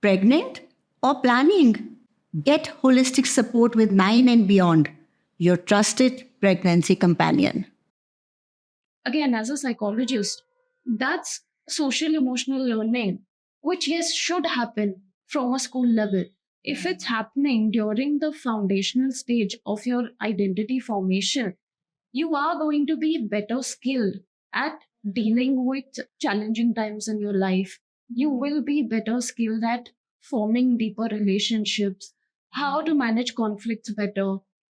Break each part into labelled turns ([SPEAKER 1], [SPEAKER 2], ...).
[SPEAKER 1] Pregnant or planning? Get holistic support with 9 and Beyond, your trusted pregnancy companion.
[SPEAKER 2] Again, as a psychologist, that's social emotional learning, which yes, should happen from a school level. If it's happening during the foundational stage of your identity formation, you are going to be better skilled at dealing with challenging times in your life. You will be better skilled at forming deeper relationships, how to manage conflicts better,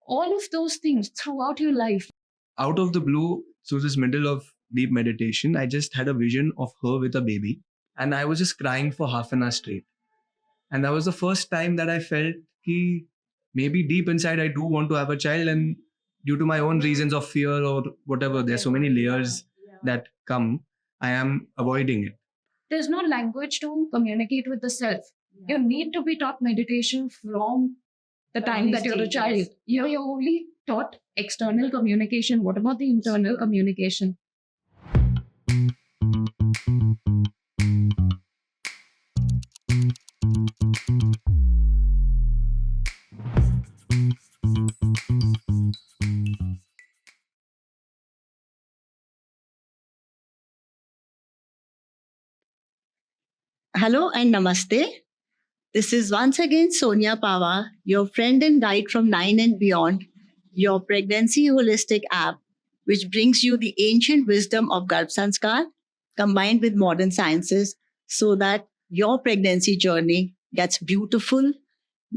[SPEAKER 2] all of those things throughout your life.
[SPEAKER 3] Out of the blue, through this middle of deep meditation, I just had a vision of her with a baby. And I was just crying for half an hour straight. And that was the first time that I felt that maybe deep inside I do want to have a child. And due to my own reasons of fear or whatever, there's so many layers that come, I am avoiding it.
[SPEAKER 2] There's no language to communicate with the self. You need to be taught meditation from the time that you're a child. You're only taught external communication. What about the internal communication?
[SPEAKER 1] Hello and namaste. This is once again Sonia Pava, your friend and guide from 9 and Beyond, your pregnancy holistic app, which brings you the ancient wisdom of Garbh Sanskar combined with modern sciences so that your pregnancy journey gets beautiful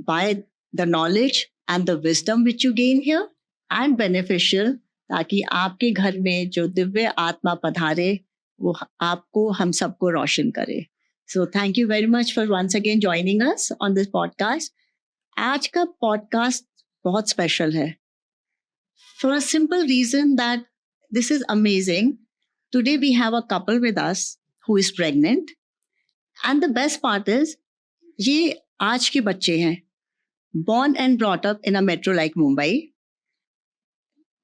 [SPEAKER 1] by the knowledge and the wisdom which you gain here and beneficial ताकि आपके घर में जो दिव्य आत्मा पधारे वो आपको हम सबको रोशन करे. So thank you very much for once again joining us on this podcast. आज का podcast बहुत special है. For a simple reason that this is amazing. Today we have a couple with us who is pregnant. And the best part is, ये आज के बच्चे हैं. Born and brought up in a metro like Mumbai.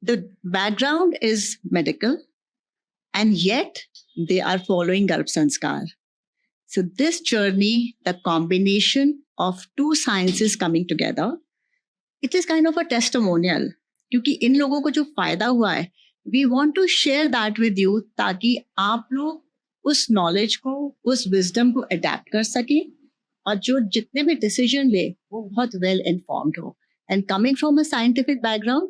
[SPEAKER 1] The background is medical. And yet they are following Garbh Sanskar. So this journey, the combination of two sciences coming together, it is kind of a testimonial. क्योंकि इन लोगों को जो फायदा हुआ है, we want to share that with you ताकि आप लोग उस knowledge को, उस wisdom को adapt कर सकें और जो जितने भी decision ले वो बहुत well informed हो. And coming from a scientific background,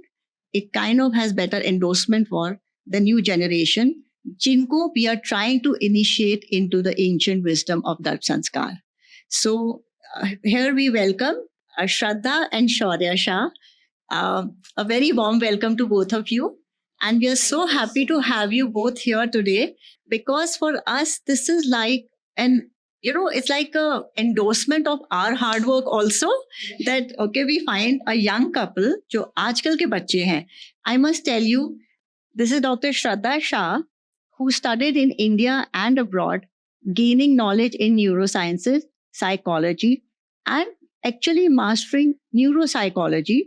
[SPEAKER 1] it kind of has better endorsement for the new generation जिनको we are trying to initiate into the ancient wisdom of Garbh Sanskar. So here we welcome Shraddha and Shaurya Shah. A very warm welcome to both of you. And we are so happy to have you both here today because for us, this is like it's like a endorsement of our hard work also that, okay, we find a young couple जो आजकल के बच्चे हैं. I must tell you, this is Dr. Shraddha Shah, who studied in India and abroad, gaining knowledge in neurosciences, psychology, and actually mastering neuropsychology,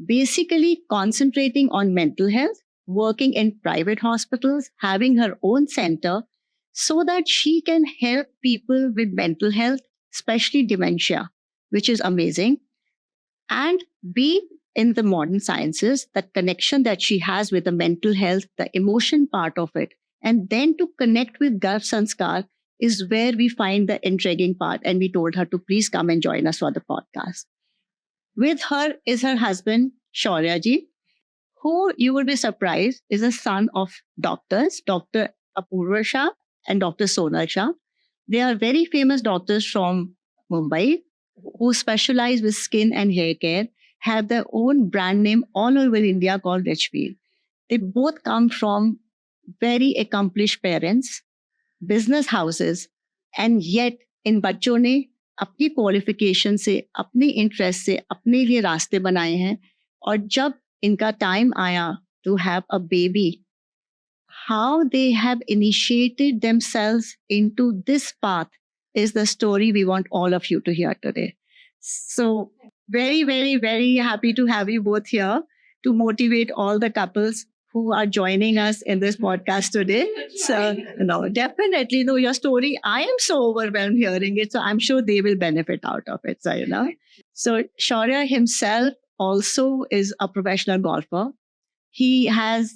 [SPEAKER 1] basically concentrating on mental health, working in private hospitals, having her own center, so that she can help people with mental health, especially dementia, which is amazing, and be in the modern sciences, that connection that she has with the mental health, the emotion part of it, and then to connect with Garbh Sanskar is where we find the intriguing part. And we told her to please come and join us for the podcast. With her is her husband, Shaurya ji, who you will be surprised is a son of doctors, Dr. Apurva Shah and Dr. Sonal Shah. They are very famous doctors from Mumbai who specialize with skin and hair care, have their own brand name all over India called Richfield. They both come from very accomplished parents, business houses, and yet इन बच्चों ने अपनी qualification से, अपनी interest से अपने लिए रास्ते बनाए हैं. और जब इनका टाइम आया to have a baby, how they have initiated themselves into this path is the story we want all of you to hear today. So very, very, very happy to have you both here to motivate all the couples who are joining us in this podcast today. So, definitely, your story, I am so overwhelmed hearing it. So I'm sure they will benefit out of it. So, So Shaurya himself also is a professional golfer. He has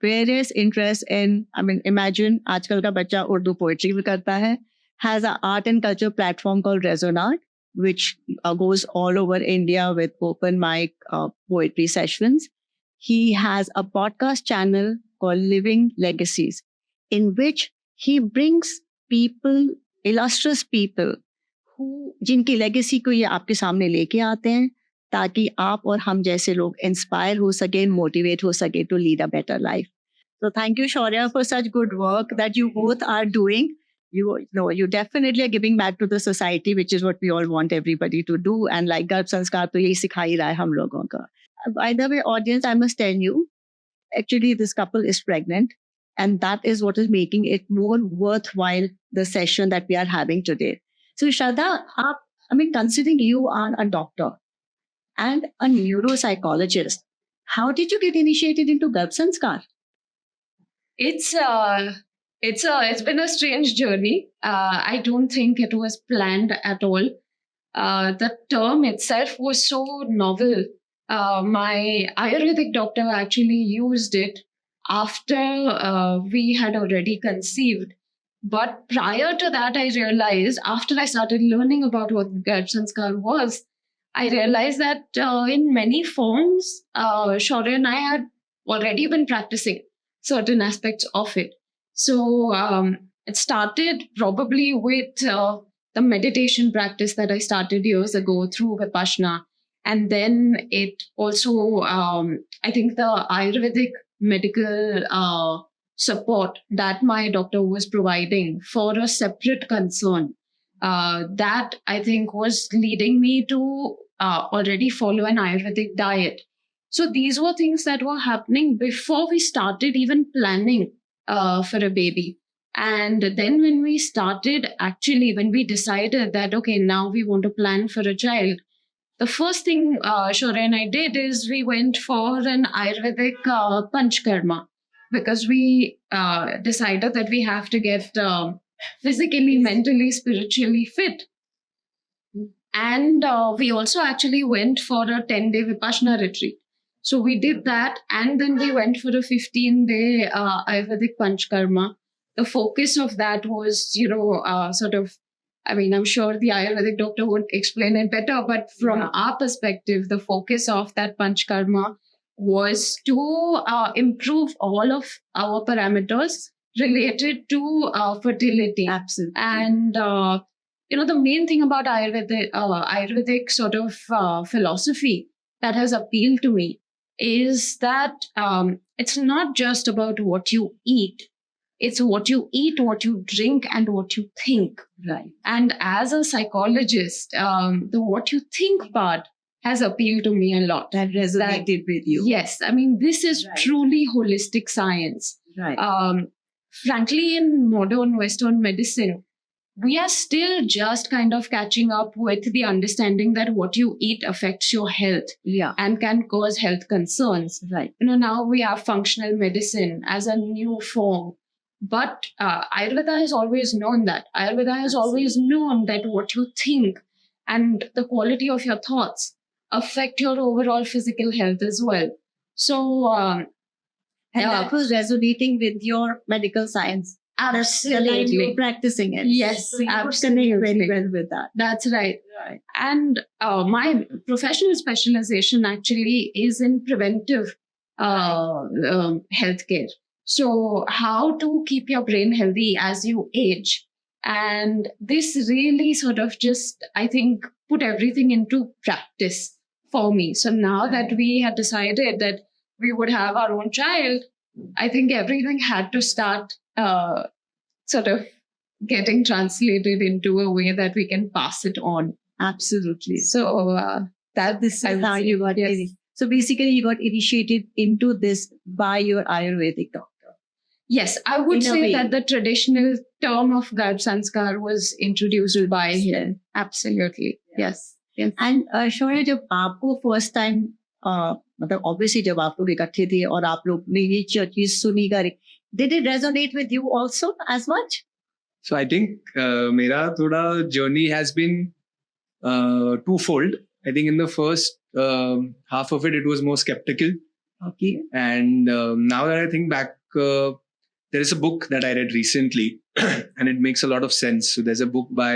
[SPEAKER 1] various interests in, imagine, आजकल का बच्चा Urdu poetry भी करता है, has an art and culture platform called Resonart, which goes all over India with open mic poetry sessions. He has a podcast channel called Living Legacies, in which he brings people, illustrious people, जिनकी legacy को ये आपके सामने लेके आते हैं ताकि आप और हम जैसे लोग इंस्पायर हो सके, मोटिवेट हो सके to lead a better life. So thank you, Shaurya, for such good work that you both are doing. You definitely are giving back to the society, which is what we all want everybody to do. And like Garbh Sanskar, तो यही सिखा ही रहा है हम लोगों का. By the way, audience, I must tell you, actually this couple is pregnant. And that is what is making it more worthwhile, the session that we are having today. So Shraddha, considering you are a doctor and a neuropsychologist, how did you get initiated into Garbh Sanskar?
[SPEAKER 2] It's been a strange journey. I don't think it was planned at all. The term itself was so novel. My Ayurvedic doctor actually used it after we had already conceived. But prior to that, I realized, after I started learning about what Garbh Sanskar was, I realized that in many forms, Shaurya and I had already been practicing certain aspects of it. So it started probably with the meditation practice that I started years ago through Vipassana. And then it also, I think the Ayurvedic medical support that my doctor was providing for a separate concern, that I think was leading me to already follow an Ayurvedic diet. So these were things that were happening before we started even planning for a baby. And then when we decided that, okay, now we want to plan for a child, the first thing Shaurya and I did is we went for an Ayurvedic panchkarma, because we decided that we have to get physically, mentally, spiritually fit. And we also actually went for a 10-day Vipassana retreat. So we did that, and then we went for a 15-day Ayurvedic panchkarma. The focus of that was, I'm sure the Ayurvedic doctor would explain it better, but from our perspective, the focus of that panchkarma was to improve all of our parameters related to fertility.
[SPEAKER 1] Absolutely.
[SPEAKER 2] And the main thing about Ayurvedic sort of philosophy that has appealed to me is that it's not just about what you eat. It's what you eat, what you drink, and what you think.
[SPEAKER 1] Right.
[SPEAKER 2] And as a psychologist, the what you think part has appealed to me a lot.
[SPEAKER 1] That resonated with you.
[SPEAKER 2] Yes. This is truly holistic science.
[SPEAKER 1] Right.
[SPEAKER 2] Frankly, in modern Western medicine, we are still just kind of catching up with the understanding that what you eat affects your health and can cause health concerns.
[SPEAKER 1] Right.
[SPEAKER 2] Now we have functional medicine as a new form. But Ayurveda has always known that. Ayurveda has always known that what you think and the quality of your thoughts affect your overall physical health as well. So,
[SPEAKER 1] and that was resonating with your medical science.
[SPEAKER 2] Absolutely.
[SPEAKER 1] You were practicing it.
[SPEAKER 2] Yes,
[SPEAKER 1] so you
[SPEAKER 2] absolutely.
[SPEAKER 1] Connect very well with that.
[SPEAKER 2] That's right.
[SPEAKER 1] Right.
[SPEAKER 2] And my professional specialization actually is in preventive healthcare. So how to keep your brain healthy as you age. And this really sort of just, I think, put everything into practice for me. So now that we had decided that we would have our own child, I think everything had to start sort of getting translated into a way that we can pass it on.
[SPEAKER 1] Absolutely.
[SPEAKER 2] So
[SPEAKER 1] this is how you got it. So basically you got initiated into this by your Ayurvedic doctor.
[SPEAKER 2] Yes, I would say that the traditional term of Garbh Sanskar was introduced by him. Absolutely. Yes.
[SPEAKER 1] And Shaurya, जब आपको first time मतलब obviously जब आप लोग इकट्ठे थे और आप लोग ने ये चीज सुनी करे, did it resonate with you also as much?
[SPEAKER 3] So I think मेरा थोड़ा journey has been twofold. I think in the first half of it was more skeptical.
[SPEAKER 1] Okay.
[SPEAKER 3] And now that I think back, there is a book that I read recently and it makes a lot of sense. So there's a book by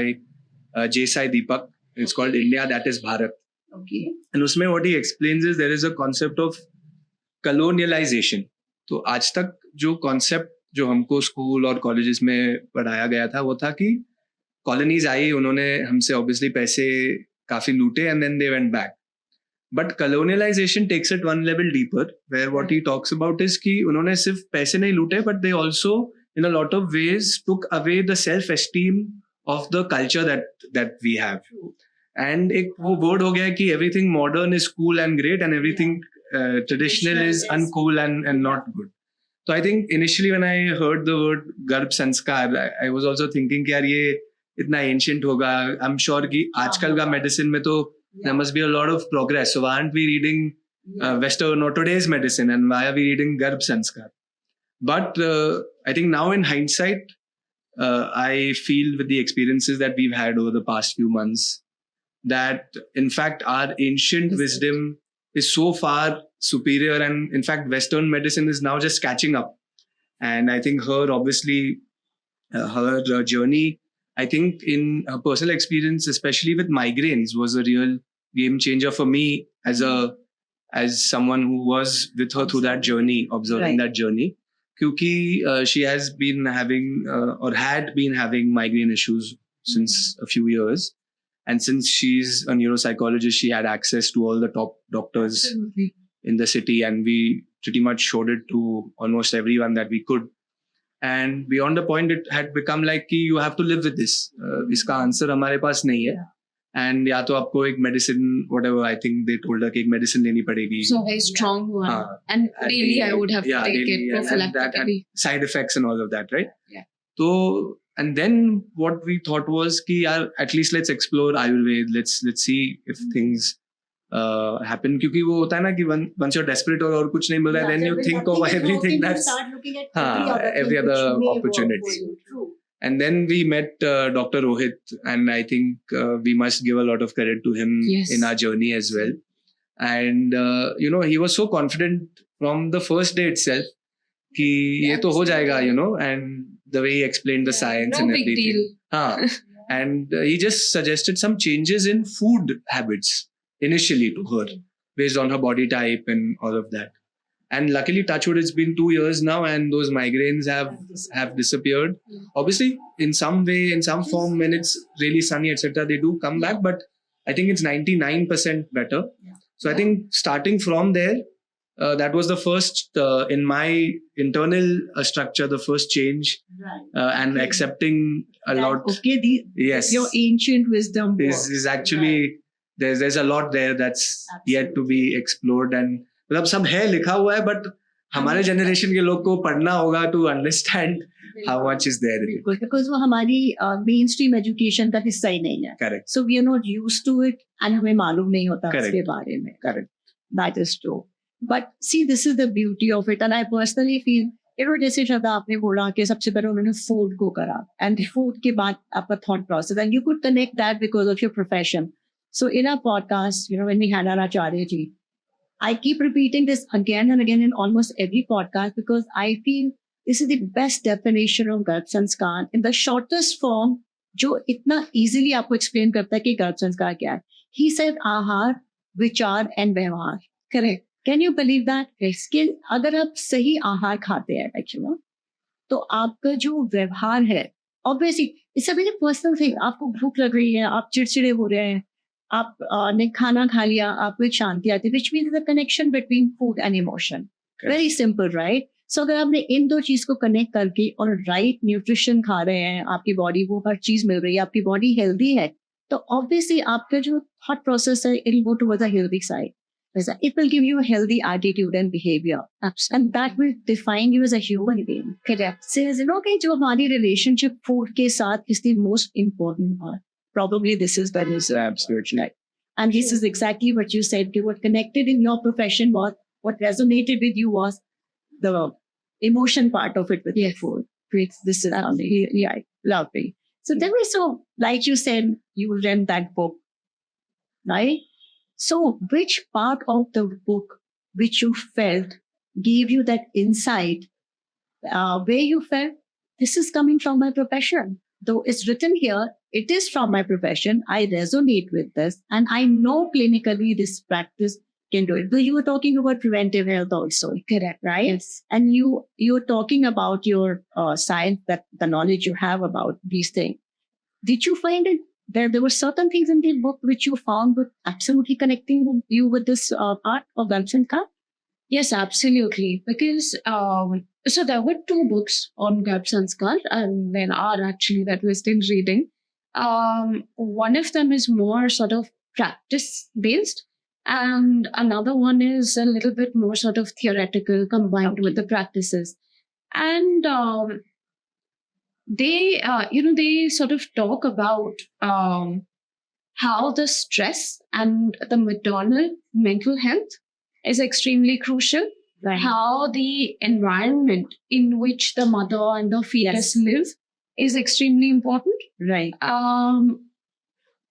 [SPEAKER 3] J. Sai Deepak. It's called India, That is Bharat.
[SPEAKER 1] Okay.
[SPEAKER 3] And usme what he explains is there is a concept of colonialization. तो आज तक जो concept जो हमको school और colleges में पढ़ाया गया था वो था कि कॉलोनीज आई, उन्होंने हमसे ऑब्वियसली पैसे काफी लूटे and then they went back. But colonialization takes it one level deeper where what he talks about is कि उन्होंने सिर्फ पैसे नहीं लूटे but they also in a lot of ways took away the self esteem of the culture that we have. And एक वो word हो गया कि everything modern is cool and great and everything traditional is uncool and not good. So I think initially when I heard the word Garbh Sanskar, I was also thinking कि यार ये इतना ancient होगा. I'm sure कि आजकल का medicine में तो there must be a lot of progress. So why aren't we reading Western or today's medicine, and why are we reading Garbh Sanskar? But I think now in hindsight, I feel with the experiences that we've had over the past few months that in fact our ancient wisdom is so far superior, and in fact Western medicine is now just catching up. And I think her obviously her journey, I think in her personal experience, especially with migraines, was a real game changer for me as someone who was with her through that journey, observing that journey. Kyunki she has been having or had been having migraine issues since a few years. And since she's a neuropsychologist, she had access to all the top doctors in the city, and we pretty much showed it to almost everyone that we could. And beyond the point, it had become like कि you have to live with this. इसका answer हमारे पास नहीं है. And या तो आपको एक medicine, whatever, I think they told her कि एक medicine लेनी पड़ेगी.
[SPEAKER 2] So very strong one. And daily I would have to take
[SPEAKER 3] daily,
[SPEAKER 2] it prophylactically.
[SPEAKER 3] And that had side effects and all of that, right?
[SPEAKER 2] Yeah.
[SPEAKER 3] So, and then what we thought was कि यार at least let's explore Ayurveda. Let's see if things happen. क्योंकि वो होता है ना कि once you're desperate और कुछ नहीं मिल रहा है, then you think of everything that's every other opportunity. And then we met Dr. Rohit, and I think we must give a lot of credit to him in our journey as well. And he was so confident from the first day itself कि ये तो हो जाएगा, and the way he explained the science and everything.
[SPEAKER 2] No big deal.
[SPEAKER 3] And he just suggested some changes in food habits initially to her based on her body type and all of that. And luckily, touch wood, it's been 2 years now, and those migraines have disappeared. Obviously, in some way, in some form, when it's really sunny, etc., they do come back. But I think it's 99% better. So I think starting from there, that was the first in my internal structure, the first change, and accepting a lot.
[SPEAKER 1] Okay,
[SPEAKER 3] yes,
[SPEAKER 1] your ancient wisdom
[SPEAKER 3] is actually there's a lot there that's yet to be explored, and मतलब सब है लिखा हुआ है, but हमारे generation के लोग को पढ़ना होगा to understand how much is there in it.
[SPEAKER 1] Because वो हमारी mainstream education का हिस्सा ही नहीं है.
[SPEAKER 3] Correct.
[SPEAKER 1] So we are not used to it, and हमें मालूम नहीं होता उसके बारे में.
[SPEAKER 3] Correct.
[SPEAKER 1] That is true. But see, this is the beauty of it, and I personally feel, जैसे श्रद्धा आपने बोला कि सबसे पहले उन्होंने food को करा, and food के बाद आपका thought process, and you could connect that because of your profession. So in our podcast, when we had our Acharya ji, I keep repeating this again and again in almost every podcast because I feel this is the best definition of Garbh Sanskar in the shortest form, जो इतना easily आपको explain करता है कि Garbh Sanskar क्या है. He said आहार, विचार and व्यवहार. Correct. Can you believe that? कि अगर आप सही आहार खाते हैं actually, तो आपका जो व्यवहार है, obviously it's a very personal thing. आपको भूख लग रही है, आप चिड़चिड़े हो रहे हैं, आप ने खाना खा लिया, आपको एक शांति आती है, which means the connection between food and emotion. Okay. Very simple, right? So अगर आपने इन दो चीज को कनेक्ट करके और राइट न्यूट्रिशन खा रहे हैं, आपकी बॉडी को हर चीज मिल रही है, आपकी बॉडी हेल्दी है, तो ऑब्वियसली आपका जो थॉट प्रोसेस है, it will go towards a healthy side. It will give you a healthy attitude and behavior. Absolutely. And that will define you as a human being. Correct. Says, कि जो हमारी relationship food के साथ is the most important part. Probably this is when is absolutely right. And this is exactly what you said. You were connected in your profession. What resonated with you was the emotion part of it with the food. Great. This is yeah, lovely. So there was like you said, you read that book, right? So which part of the book which you felt gave you that insight where you felt this is coming from my profession? Though it's written here, it is from my profession. I resonate with this, and I know clinically this practice can do it. Though you were talking about preventive health also, correct, right? Yes. And you're talking about your science, that the knowledge you have about these things. Did you find it there were certain things in the book which you found were absolutely connecting you with this part of Garbh Sanskar?
[SPEAKER 2] Yes, absolutely. Because so there were two books on Garbh Sanskar, and there are actually that we're still reading. One of them is more sort of practice based, and another one is a little bit more sort of theoretical combined with the practices. And they sort of talk about how the stress and the maternal mental health is extremely crucial.
[SPEAKER 1] Right.
[SPEAKER 2] How the environment in which the mother and the fetus live is extremely important.
[SPEAKER 1] Right.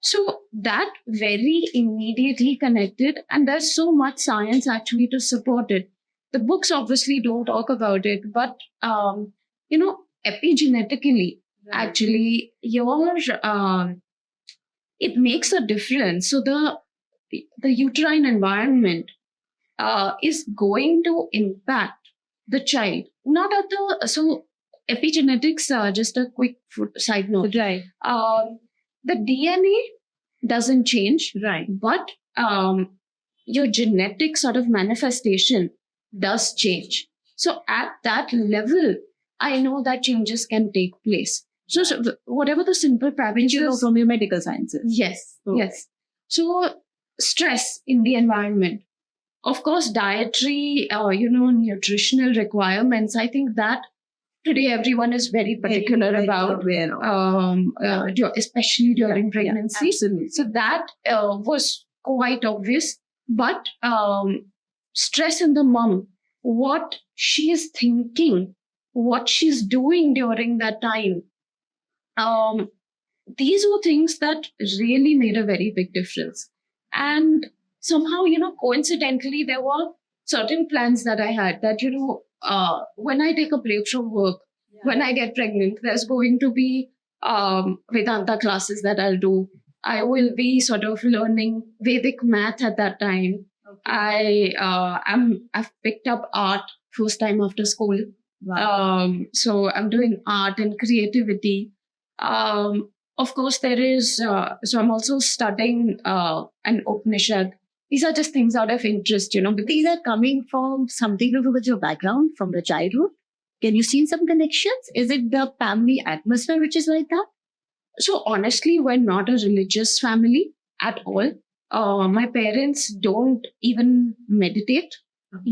[SPEAKER 2] So that very immediately connected, and there's so much science actually to support it. The books obviously don't talk about it, but epigenetically, actually, it makes a difference. So the uterine environment is going to impact the child. Not at so epigenetics. Just a quick side note.
[SPEAKER 1] Right.
[SPEAKER 2] The DNA doesn't change,
[SPEAKER 1] Right.
[SPEAKER 2] but your genetic sort of manifestation does change. So at that level, I know that changes can take place. So whatever the simple parameters
[SPEAKER 1] from your medical sciences.
[SPEAKER 2] Yes, yes. So stress in the environment, of course, dietary, nutritional requirements. I think that today everyone is very particular about, especially during pregnancy.
[SPEAKER 1] Absolutely.
[SPEAKER 2] So that was quite obvious. But stress in the mom, what she is thinking, what she's doing during that time. These were things that really made a very big difference. And somehow, coincidentally, there were certain plans that I had that, when I take a break from work, when I get pregnant, there's going to be Vedanta classes that I'll do. I will be sort of learning Vedic math at that time. Okay. I've picked up art first time after school.
[SPEAKER 1] Wow.
[SPEAKER 2] So I'm doing art and creativity. Of course, there is, so I'm also studying an Upanishad. These are just things out of interest,
[SPEAKER 1] But these are coming from something to do with your background from the childhood. Can you see some connections? Is it the family atmosphere which is like that?
[SPEAKER 2] So honestly, we're not a religious family at all. My parents don't even meditate.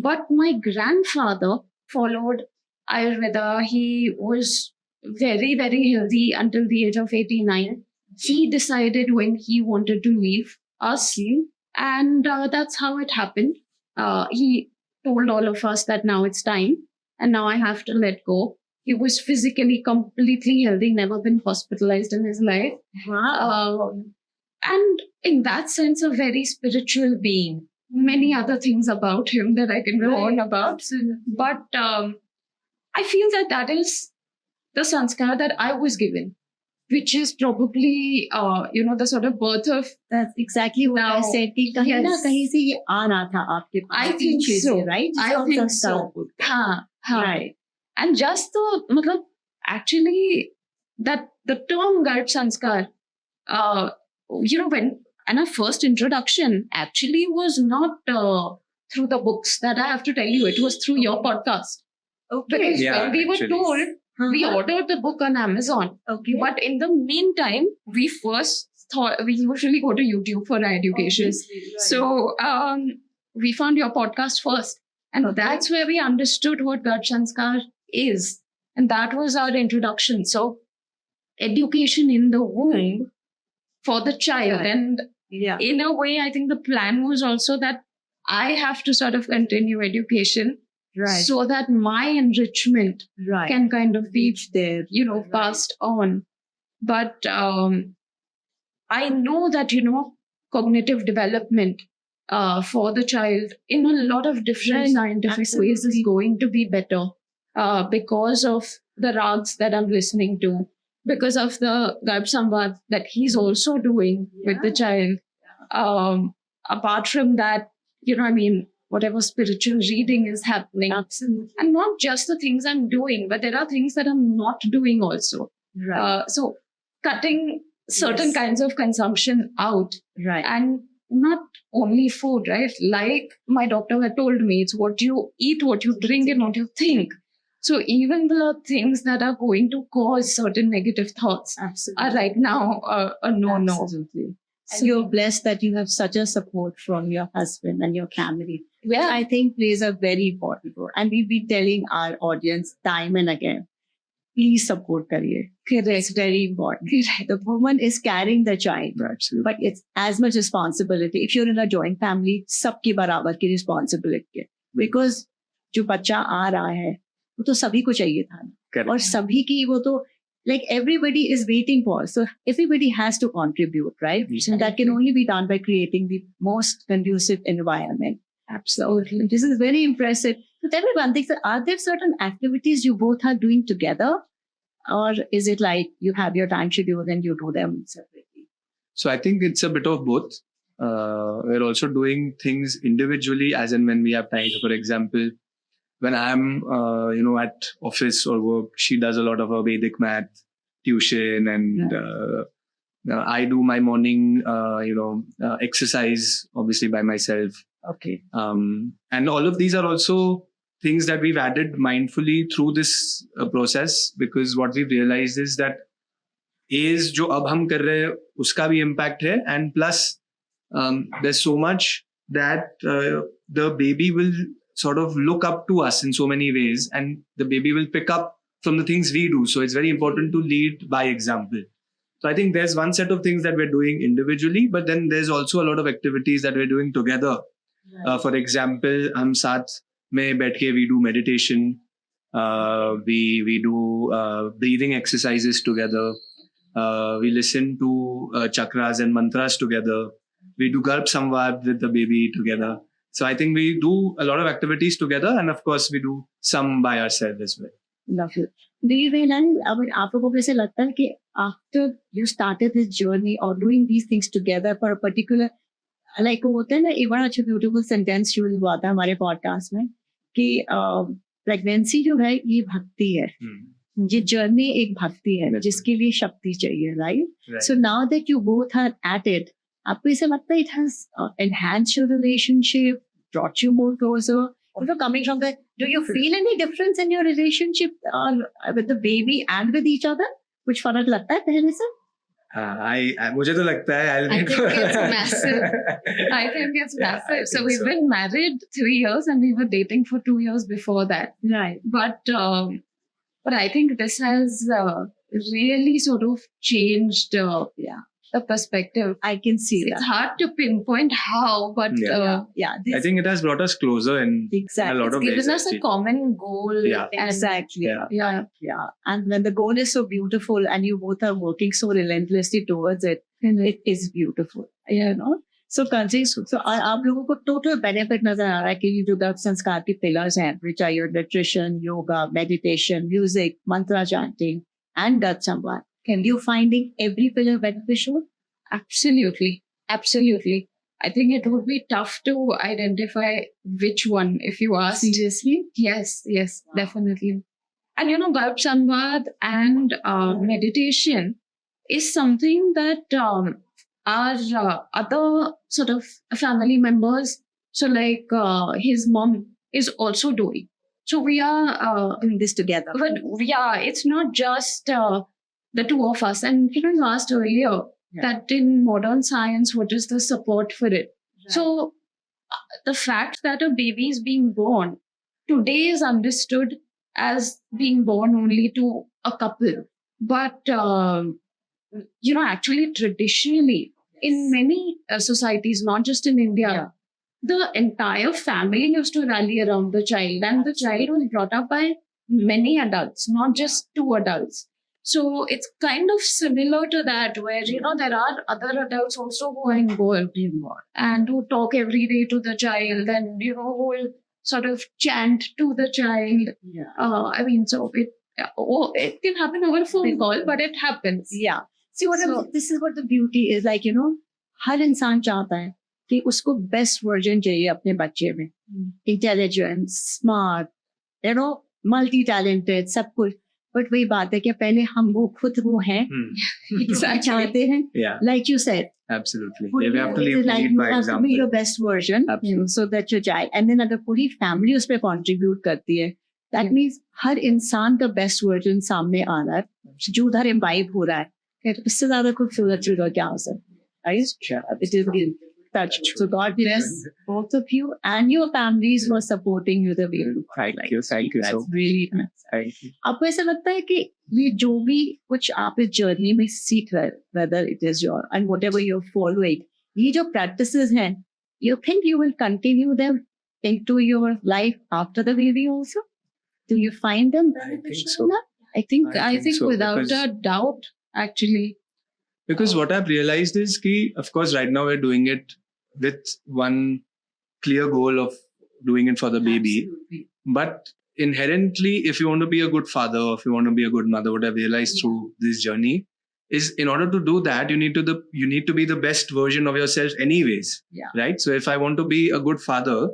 [SPEAKER 2] But my grandfather followed Ayurveda. He was very, very healthy until the age of 89. He decided when he wanted to leave us. And that's how it happened. He told all of us that now it's time and now I have to let go. He was physically completely healthy, never been hospitalized in his life.
[SPEAKER 1] Wow.
[SPEAKER 2] And in that sense, a very spiritual being. Many other things about him that I can go on about. But I feel that is the sanskar that I was given, which is probably, the sort of birth of...
[SPEAKER 1] That's exactly what I said. कि कहीं ना कहीं से ये आ रहा था आपके पास.
[SPEAKER 2] I think so.
[SPEAKER 1] Right?
[SPEAKER 2] I think so. Right. And just actually, that the term Garbh Sanskar, and our first introduction actually was not through the books that I have to tell you. It was through your podcast.
[SPEAKER 1] Okay.
[SPEAKER 2] Because
[SPEAKER 3] Yeah,
[SPEAKER 2] when we were
[SPEAKER 3] actually.
[SPEAKER 2] told, we ordered the book on Amazon.
[SPEAKER 1] Okay.
[SPEAKER 2] But in the meantime, we first thought, we usually go to YouTube for our education.
[SPEAKER 1] Right.
[SPEAKER 2] So we found your podcast first. And that's where we understood what Garbh Sanskar is. And that was our introduction. So education in the womb for the child.
[SPEAKER 1] Right.
[SPEAKER 2] And
[SPEAKER 1] Yeah.
[SPEAKER 2] in a way, I think the plan was also that I have to sort of continue education
[SPEAKER 1] Right.
[SPEAKER 2] so that my enrichment
[SPEAKER 1] Right.
[SPEAKER 2] can kind of be,
[SPEAKER 1] Reach there.
[SPEAKER 2] passed on. But I know that, cognitive development for the child in a lot of different
[SPEAKER 1] Right.
[SPEAKER 2] scientific ways is
[SPEAKER 1] Absolutely.
[SPEAKER 2] going to be better because of the rags that I'm listening to, because of the Garbh samvaad that he's also doing with the child. Apart from that, whatever spiritual reading is happening.
[SPEAKER 1] Absolutely.
[SPEAKER 2] And not just the things I'm doing, but there are things that I'm not doing also.
[SPEAKER 1] Right.
[SPEAKER 2] So cutting certain
[SPEAKER 1] Yes.
[SPEAKER 2] kinds of consumption out,
[SPEAKER 1] Right.
[SPEAKER 2] and not only food, right? Like my doctor had told me, it's what you eat, what you drink, and what you think. So even the things that are going to cause certain negative thoughts
[SPEAKER 1] Absolutely.
[SPEAKER 2] are right now a no-no.
[SPEAKER 1] Absolutely. And you're blessed that you have such a support from your husband and your family, which
[SPEAKER 2] Yeah.
[SPEAKER 1] I think plays a very important role. And we've been telling our audience time and again, please support career.
[SPEAKER 2] Correct.
[SPEAKER 1] It's very important. The woman is carrying the child,
[SPEAKER 3] Absolutely.
[SPEAKER 1] but it's as much responsibility. If you're in a joint family, सबकी बराबर की responsibility है. Because जो बच्चा आ रहा है, वो तो सभी को चाहिए था.
[SPEAKER 3] Correct.
[SPEAKER 1] और सभी की वो तो like everybody is waiting for. So everybody has to contribute, right? So that can only be done by creating the most conducive environment. Absolutely. This is very impressive. So tell me one thing, sir, are there certain activities you both are doing together? Or is it like you have your time schedule and you do them separately?
[SPEAKER 3] So I think it's a bit of both. We're also doing things individually as and when we have time. So for example, when I'm, at office or work, she does a lot of her Vedic math tuition, and I do my morning, exercise, obviously by myself.
[SPEAKER 1] Okay.
[SPEAKER 3] And all of these are also things that we've added mindfully through this process, because what we've realized is that as जो अब हम कर रहे हैं उसका भी impact है, and plus there's so much that the baby will sort of look up to us in so many ways, and the baby will pick up from the things we do. So it's very important to lead by example. So I think there's one set of things that we're doing individually, but then there's also a lot of activities that we're doing together. For example, हम साथ में बैठ के we do meditation, we do breathing exercises together. We listen to chakras and mantras together. We do Garbh samvaad with the baby together. So I think we do a lot of activities together, and of course we do some by ourselves as well.
[SPEAKER 1] Lovely. Do you realize, I mean, आप लोगों को कैसे लगता है कि after you started this journey or doing these things together for a particular, like वो होता है ना, एक बड़ा अच्छा beautiful sentence यूज हुआ था हमारे podcast में कि pregnancy जो है ये भक्ति है. ये जर्नी एक भक्ति है जिसके लिए शक्ति चाहिए, right? So now that you both are at it, आपको ऐसा लगता है it has enhanced your relationship, brought you more closer? Also coming from the, do you feel any difference in your relationship with the baby and with each other? कुछ फर्क लगता है पहले से?
[SPEAKER 3] मुझे तो लगता है
[SPEAKER 2] I think it's massive. I think it's massive. So we've been married 3 years and we were dating for 2 years before that.
[SPEAKER 1] Right.
[SPEAKER 2] But I think this has really sort of changed the perspective.
[SPEAKER 1] I can see that.
[SPEAKER 2] It's hard to pinpoint how, but
[SPEAKER 3] I think it has brought us closer in
[SPEAKER 1] exactly.
[SPEAKER 3] a lot of
[SPEAKER 2] it's given
[SPEAKER 3] ways.
[SPEAKER 2] us a common goal.
[SPEAKER 3] Yeah.
[SPEAKER 2] And
[SPEAKER 1] Exactly.
[SPEAKER 2] Yeah.
[SPEAKER 1] And when the goal is so beautiful and you both are working so relentlessly towards it, it is beautiful. So आप लोगों को total benefit नजर आ रहा है कि ये जो गर्भ संस्कार की pillars हैं, which are your nutrition, yoga, meditation, music, mantra chanting, and गर्भ संवाद. Can you finding every pillar beneficial?
[SPEAKER 2] Absolutely. I think it would be tough to identify which one if you ask.
[SPEAKER 1] Seriously?
[SPEAKER 2] Yes, definitely. And Garbh Sanskar and meditation is something that our other sort of family members, so like his mom is also doing. So we are
[SPEAKER 1] doing this together.
[SPEAKER 2] But it's not just the two of us. And you asked earlier that in modern science, what is the support for it? Right. So the fact that a baby is being born today is understood as being born only to a couple. But, actually traditionally, in many societies, not just in India, the entire family used to rally around the child, and the child was brought up by many adults, not just two adults. So it's kind of similar to that, where there are other adults also who are involved and who talk every day to the child, and who will sort of chant to the child. I mean, so it can happen over a phone call, but it happens.
[SPEAKER 1] Yeah. See, this is what the beauty is. Like, हर इंसान चाहता है कि उसको best version चाहिए अपने बच्चे में, intelligent, smart, multi talented, सब कुछ. बट वही बात है कि पहले हम खुद वो हैं, चाहते हैं. Like you said,
[SPEAKER 3] absolutely, we have to lead by
[SPEAKER 1] you have
[SPEAKER 3] example.
[SPEAKER 1] To be your best version, so that your child, and then अगर पूरी फैमिली उस पर contribute करती है, that means हर इंसान का बेस्ट वर्जन सामने आ रहा है, जो उधर इम्बाइब हो रहा है. इससे ज्यादा खूबसूरत चीज और क्या हो सकता है? It is being touched. So God bless both of you and your families who are supporting you the way you look.
[SPEAKER 3] Thank you.
[SPEAKER 1] That's
[SPEAKER 3] So
[SPEAKER 1] really nice.
[SPEAKER 3] thank you.
[SPEAKER 1] आपको ऐसा लगता है कि ये जो भी कुछ आप इस जर्नी में सीख रहे, whether it is your and whatever you're following, ये जो practices हैं, you think you will continue them into your life after the baby also? Do you find them beneficial?
[SPEAKER 3] I think so.
[SPEAKER 2] I think
[SPEAKER 3] so,
[SPEAKER 2] without
[SPEAKER 3] because-
[SPEAKER 2] a doubt, actually.
[SPEAKER 3] Because what I've realized is that, of course, right now we're doing it with one clear goal of doing it for the baby.
[SPEAKER 1] Absolutely.
[SPEAKER 3] But inherently, if you want to be a good father, or if you want to be a good mother, what I've realized through this journey is, in order to do that, you need to be the best version of yourself anyways.
[SPEAKER 1] Yeah.
[SPEAKER 3] Right? So if I want to be a good father,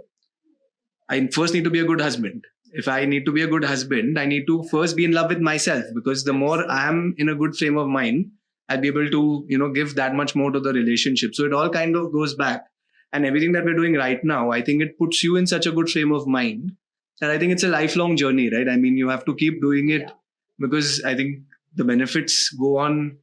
[SPEAKER 3] I first need to be a good husband. If I need to be a good husband, I need to first be in love with myself, because the more I am in a good frame of mind, I'll be able to, give that much more to the relationship. So it all kind of goes back. And everything that we're doing right now, I think it puts you in such a good frame of mind that I think it's a lifelong journey, right? I mean, you have to keep doing it because I think the benefits go on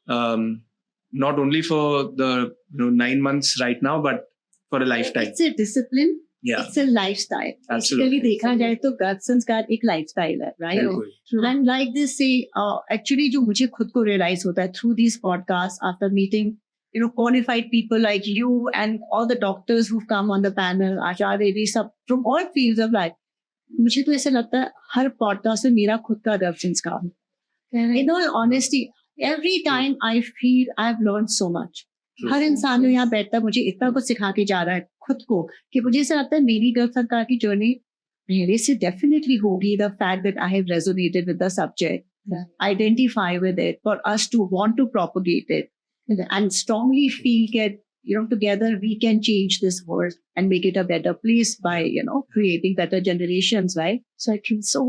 [SPEAKER 3] not only for the 9 months right now, but for a lifetime.
[SPEAKER 1] It's a discipline.
[SPEAKER 3] Yeah.
[SPEAKER 1] It's a lifestyle.
[SPEAKER 3] Absolutely.
[SPEAKER 1] Basically, देखा जाए तो गर्भ संस्कार एक lifestyle है, right?
[SPEAKER 3] बिल्कुल.
[SPEAKER 1] And like this, say, actually, जो मुझे खुद को realize होता है through these podcasts, after meeting, qualified people like you and all the doctors who've come on the panel, Acharya Devi, सब from all fields of life. मुझे तो ऐसा लगता है हर podcast में मेरा खुद का गर्भ संस्कार है. In all honesty, every time I feel I've learned so much. हर इंसान जो यहाँ बैठता है मुझे इतना कुछ सिखा के जा रहा है खुद को, कि मुझे ऐसा लगता है मेरी गर्भ संस्कार की जर्नी मेरे से डेफिनेटली होगी. The fact that I have resonated with the subject, identify with it, for us to want to propagate it and strongly feel that together we can change this world and make it a better place by creating better generations, right? So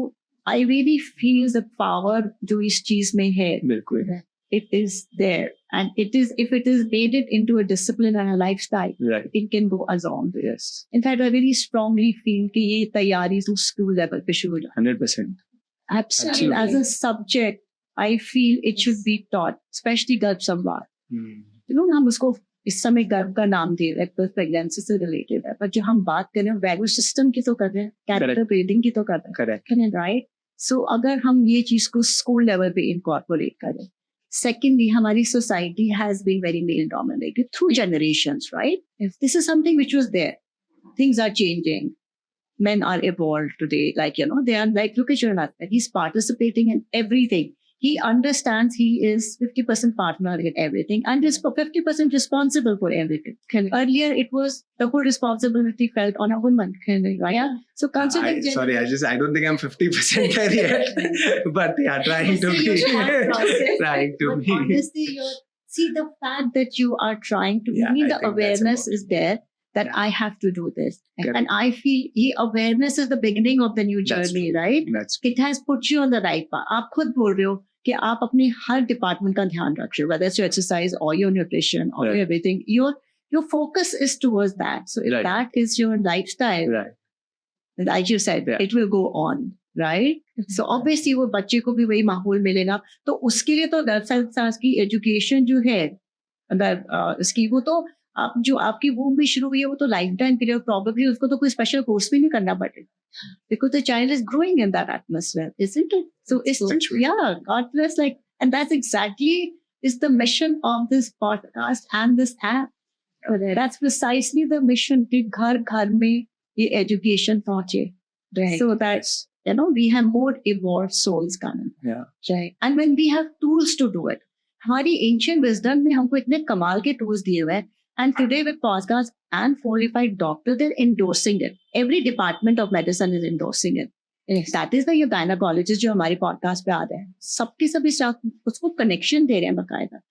[SPEAKER 1] I really feel the power जो इस चीज में है.
[SPEAKER 3] बिल्कुल.
[SPEAKER 1] It is there, and if it is made it into a discipline and a lifestyle,
[SPEAKER 3] Right.
[SPEAKER 1] it can go along.
[SPEAKER 3] Yes.
[SPEAKER 1] In fact, I really strongly feel कि ये तैयारी to school level पे शुरू हो जाए.
[SPEAKER 3] 100%.
[SPEAKER 1] Absolutely. As a subject, I feel it should be taught, especially Garbh Sanskar. हम उसको इस समय गर्भ का नाम दे रहे हैं, प्रेगनेंसी से रिलेटेड है, पर जो हम बात कर रहे हैं वैल्यू सिस्टम की तो कर रहे हैं, कैरेक्टर बिल्डिंग की तो कर रहे हैं.
[SPEAKER 3] Correct.
[SPEAKER 1] राइट? सो अगर हम ये चीज को स्कूल लेवल पे इनकॉर्पोरेट करें. Secondly, हमारी society has been very male dominated through generations, right? If this is something which was there, things are changing. Men are evolved today, they are like, look at your husband, he's participating in everything. He understands he is 50% partner in everything and is 50% responsible for everything. Earlier, it was the whole responsibility felt on a woman, right? Yeah. So considering...
[SPEAKER 3] I don't think I'm 50% there yet. But yeah, trying to be. Trying to be.
[SPEAKER 1] Honestly, see the fact that you are trying to... the awareness is there that I have to do this.
[SPEAKER 3] Correct.
[SPEAKER 1] And I feel awareness is the beginning of the new journey, right?
[SPEAKER 3] That's true.
[SPEAKER 1] It has put you on the right path. आप खुद बोल रहे हो कि आप अपने हर department का ध्यान रख रहे हो, whether it's your exercise or your nutrition or everything. Your focus is towards that. So if that is your lifestyle, like you said, it will go on, right? So obviously वो बच्चे को भी वही माहौल मिलेगा. तो उसके लिए तो गर्भ संस्कार की एजुकेशन जो है, अगर इसकी वो तो आप जो आपकी वूम भी शुरू हुई है वो तो लाइफ टाइम पीरियड, प्रॉब्लली उसको तो कोई स्पेशल कोर्स भी नहीं करना पड़ेगा, because the child is growing in that atmosphere, isn't it? So it's God bless, and that's exactly is the mission of this podcast and this app. That's precisely the mission कि घर घर में ये education पहुंचे.
[SPEAKER 2] Right.
[SPEAKER 1] So that, we have more evolved souls coming.
[SPEAKER 3] Yeah.
[SPEAKER 1] Right. And when we have tools to do it, हमारी ancient wisdom में हमको इतने कमाल के tools दिए हुए हैं. And today with podcasts and qualified doctors, they're endorsing it. Every department of medicine is endorsing it.
[SPEAKER 2] Yes.
[SPEAKER 1] That is the gynecologist जो हमारी podcast पे आ रहे हैं. सबके सभी स्टाफ उसको connection दे रहे हैं बकायदा.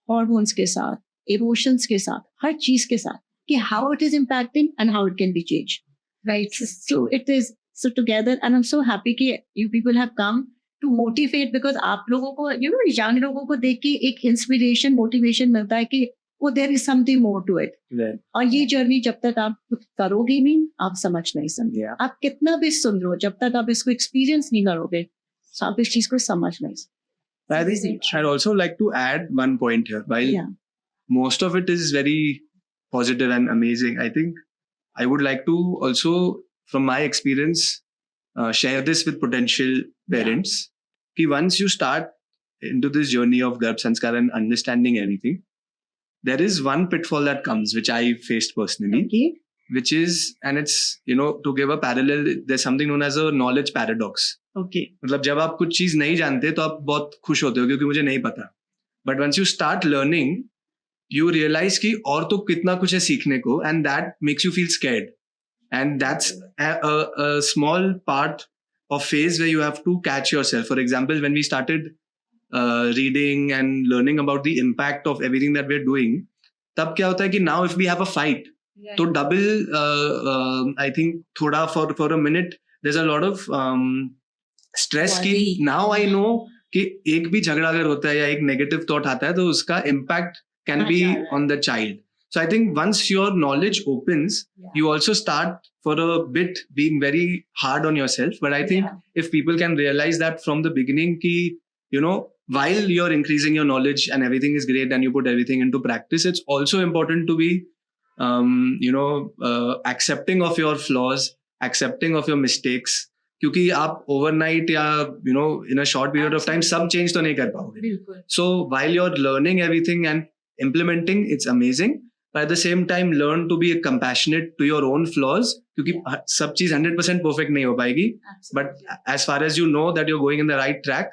[SPEAKER 1] Hormones के साथ, emotions के साथ, हर चीज के साथ कि how it is impacting and how it can be changed.
[SPEAKER 2] Right.
[SPEAKER 1] So it is so together, and I'm so happy कि you people have come to motivate because आप लोगों को young लोगों को देख के एक inspiration, motivation मिलता है कि there is something more to it.
[SPEAKER 3] Right.
[SPEAKER 1] और ये जर्नी जब तक आप खुद करोगे नहीं, आप समझ नहीं सकते.
[SPEAKER 3] Yeah.
[SPEAKER 1] आप कितना भी सुन लो, जब तक आप इसको एक्सपीरियंस नहीं करोगे, तो आप इस चीज को समझ नहीं सकते.
[SPEAKER 3] I think I'd also like to add one point here. While
[SPEAKER 1] Yeah.
[SPEAKER 3] most of it is very positive and amazing, I think I would like to also, from my experience, share this with potential parents. Ki once you start into this journey of Garbh Sanskar and understanding everything, there is one pitfall that comes, which I faced personally,
[SPEAKER 1] Okay.
[SPEAKER 3] which is, and it's, to give a parallel, there's something known as a knowledge paradox.
[SPEAKER 1] Okay.
[SPEAKER 3] मतलब जब आप कुछ चीज नहीं जानते तो आप बहुत खुश होते हो क्योंकि मुझे नहीं पता. But once you start learning, you realize कि और तो कितना कुछ है सीखने को, and that makes you feel scared. And that's a small part of phase where you have to catch yourself. For example, when we started reading and learning about the impact of everything that we're doing, तब क्या होता है कि now if we have a fight, तो double, I think थोड़ा for a minute, there's a lot of stress कि now I know कि एक भी झगड़ा अगर होता है या एक negative thought आता है तो उसका impact can be on the child. So I think once your knowledge opens, you also start for a bit being very hard on yourself. But I think if people can realize that from the beginning, ki, while you're increasing your knowledge and everything is great and you put everything into practice, it's also important to be, accepting of your flaws, accepting of your mistakes. क्योंकि आप overnight या in a short period of time सब change तो नहीं कर पाओगे. So while you're learning everything and implementing, it's amazing. But at the same time, learn to be compassionate to your own flaws. क्योंकि सब चीज 100% perfect नहीं हो पाएगी. But as far as you know that you're going in the right track,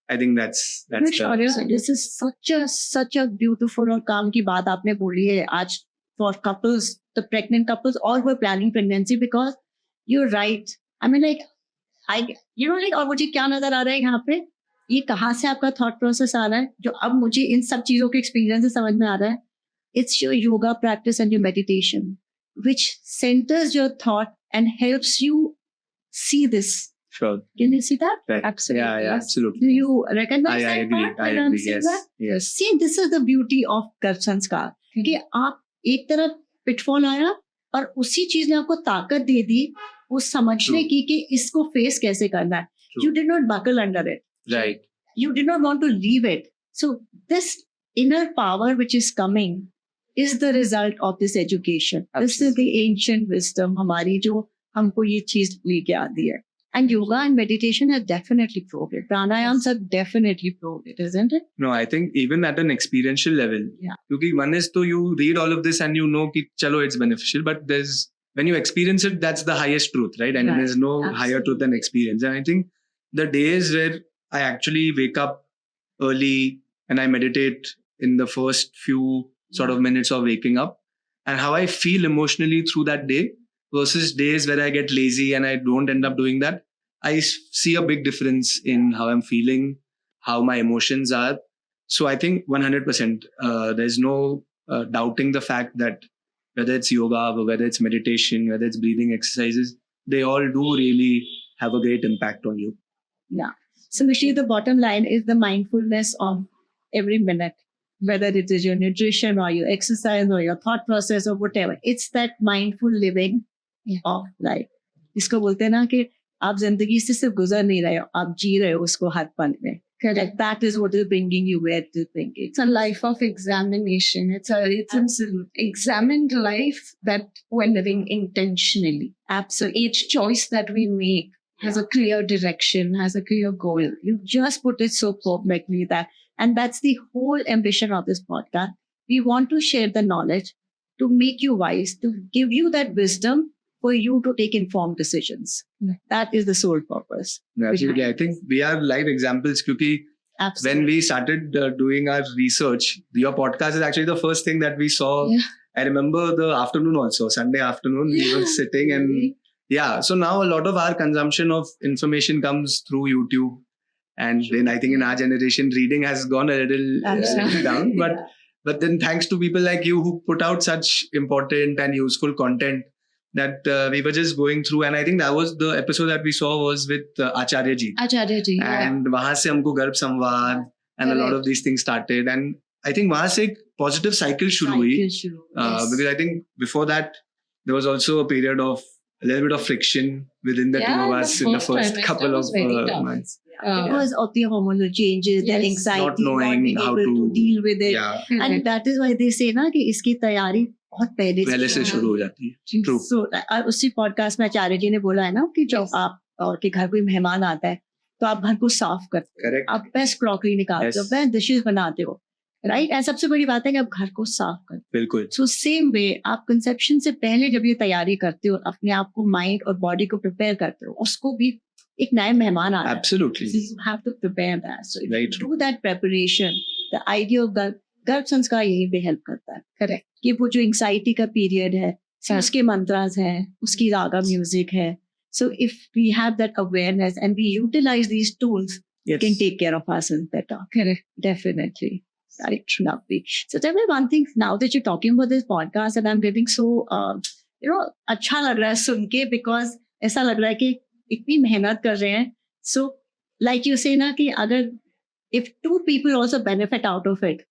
[SPEAKER 3] I think that's
[SPEAKER 1] Shaurya, this is such a beautiful और काम की बात आपने बोली है आज for couples, the pregnant couples, or who are planning pregnancy, because you're right. I mean, और मुझे क्या नजर आ रहा है यहाँ पे, ये कहाँ से आपका थॉट प्रोसेस आ रहा है जो अब मुझे इन सब चीजों के एक्सपीरियंस से समझ में आ रहा है. It's your yoga practice and your meditation which centers your thought and helps you see this.
[SPEAKER 3] Sure.
[SPEAKER 1] Can you see that?
[SPEAKER 3] Right.
[SPEAKER 2] Absolutely.
[SPEAKER 3] Yeah, absolutely.
[SPEAKER 1] Do you recognize
[SPEAKER 3] I
[SPEAKER 1] that
[SPEAKER 3] agree.
[SPEAKER 1] part
[SPEAKER 3] I
[SPEAKER 1] when I'm
[SPEAKER 3] agree.
[SPEAKER 1] saying
[SPEAKER 3] Yes.
[SPEAKER 1] that?
[SPEAKER 3] Yes.
[SPEAKER 1] See, this is the beauty of Garbh Sanskar. कि आप एक तरफ pitfall आया और उसी चीज ने आपको ताकत दे दी वो समझने की कि इसको फेस कैसे करना है. You did not buckle under it.
[SPEAKER 3] Right.
[SPEAKER 1] You did not want to leave it. So this inner power which is coming is the result of this education.
[SPEAKER 3] Absolutely.
[SPEAKER 1] This is the ancient wisdom हमारी जो हमको ये चीज लेके आती है. And yoga and meditation have definitely proved it. Pranayams have definitely proved it, isn't it?
[SPEAKER 3] No, I think even at an experiential level,
[SPEAKER 1] Yeah.
[SPEAKER 3] because one is to you read all of this and you know ki chalo it's beneficial, but when you experience it, that's the highest truth, right? And there's no higher truth than experience. And I think the days where I actually wake up early and I meditate in the first few sort of minutes of waking up and how I feel emotionally through that day versus days where I get lazy and I don't end up doing that, I see a big difference in how I'm feeling, how my emotions are. So I think 100%, there's no doubting the fact that whether it's yoga, whether it's meditation, whether it's breathing exercises, they all do really have a great impact on you.
[SPEAKER 1] Yeah. So actually the bottom line is the mindfulness of every minute, whether it is your nutrition or your exercise or your thought process or whatever. It's that mindful living of life. इसको बोलते हैं ना कि आप जिंदगी से सिर्फ गुजर नहीं रहे हो, आप जी रहे हो उसको हर पल में. Correct. That is what is bringing you where to think.
[SPEAKER 2] It's a life of examination. It's an examined life that we're living intentionally.
[SPEAKER 1] Absolutely.
[SPEAKER 2] Each choice that we make has a clear direction, has a clear goal.
[SPEAKER 1] You just put it so perfectly that And that's the whole ambition of this podcast. We want to share the knowledge to make you wise, to give you that wisdom for you to take informed decisions. That is the sole purpose.
[SPEAKER 3] Absolutely. I think we are live examples because
[SPEAKER 1] Absolutely.
[SPEAKER 3] when we started doing our research, your podcast is actually the first thing that we saw.
[SPEAKER 2] Yeah.
[SPEAKER 3] I remember the afternoon also, Sunday afternoon, we were sitting and so now a lot of our consumption of information comes through YouTube. And then I think in our generation, reading has gone a little down. But then thanks to people like you who put out such important and useful content that we were just going through. And I think that was the episode that we saw was with Acharya ji.
[SPEAKER 2] Acharya ji.
[SPEAKER 3] And wahan se humko Garbh samvaad and a lot of these things started. And I think wahan se ek positive cycle shuru hui. Because I think before that, there was also a period of a little bit of friction within the two of us in the first couple of months.
[SPEAKER 1] It was of the hormonal changes, the anxiety,
[SPEAKER 3] not knowing
[SPEAKER 1] being
[SPEAKER 3] how
[SPEAKER 1] able
[SPEAKER 3] to
[SPEAKER 1] deal with it.
[SPEAKER 3] Yeah.
[SPEAKER 1] And that is why they say ना कि इसकी तैयारी बहुत
[SPEAKER 3] पहले से शुरू हो जाती है. True.
[SPEAKER 1] So उसी पॉडकास्ट में आचार्य जी ने बोला है ना कि जब आप और के घर कोई मेहमान आता है तो आप घर को साफ करते हो, आप बेस्ट क्रॉकरी निकालते हो, बेस्ट डिशेस बनाते हो, राइट. एंड सबसे बड़ी बात है कि आप घर को साफ करते हो.
[SPEAKER 3] बिल्कुल.
[SPEAKER 1] सो सेम वे आप कंसेप्शन से पहले जब ये तैयारी करते हो, अपने आप को माइंड और बॉडी को प्रिपेयर करते हो, उसको भी एक नए मेहमान आता है.
[SPEAKER 3] Absolutely.
[SPEAKER 1] You have to prepare that. So if you do that preparation, the idea of गर्भ संस्कार यही पे हेल्प करता है.
[SPEAKER 2] करेक्ट.
[SPEAKER 1] कि वो जो एंग्जाइटी का पीरियड है, उसके मंत्रास है, उसकी रागा म्यूजिक है. So if we have that awareness and we utilize these tools, we can take care of ourselves better.
[SPEAKER 2] Correct.
[SPEAKER 1] Definitely. Right, lovely. So tell me one thing, now that you're talking about this podcast and I'm getting so, अच्छा लग रहा है सुन के, because ऐसा लग रहा है कि इतनी मेहनत कर रहे हैं. So like you say ना कि अगर if two people also benefit out of it,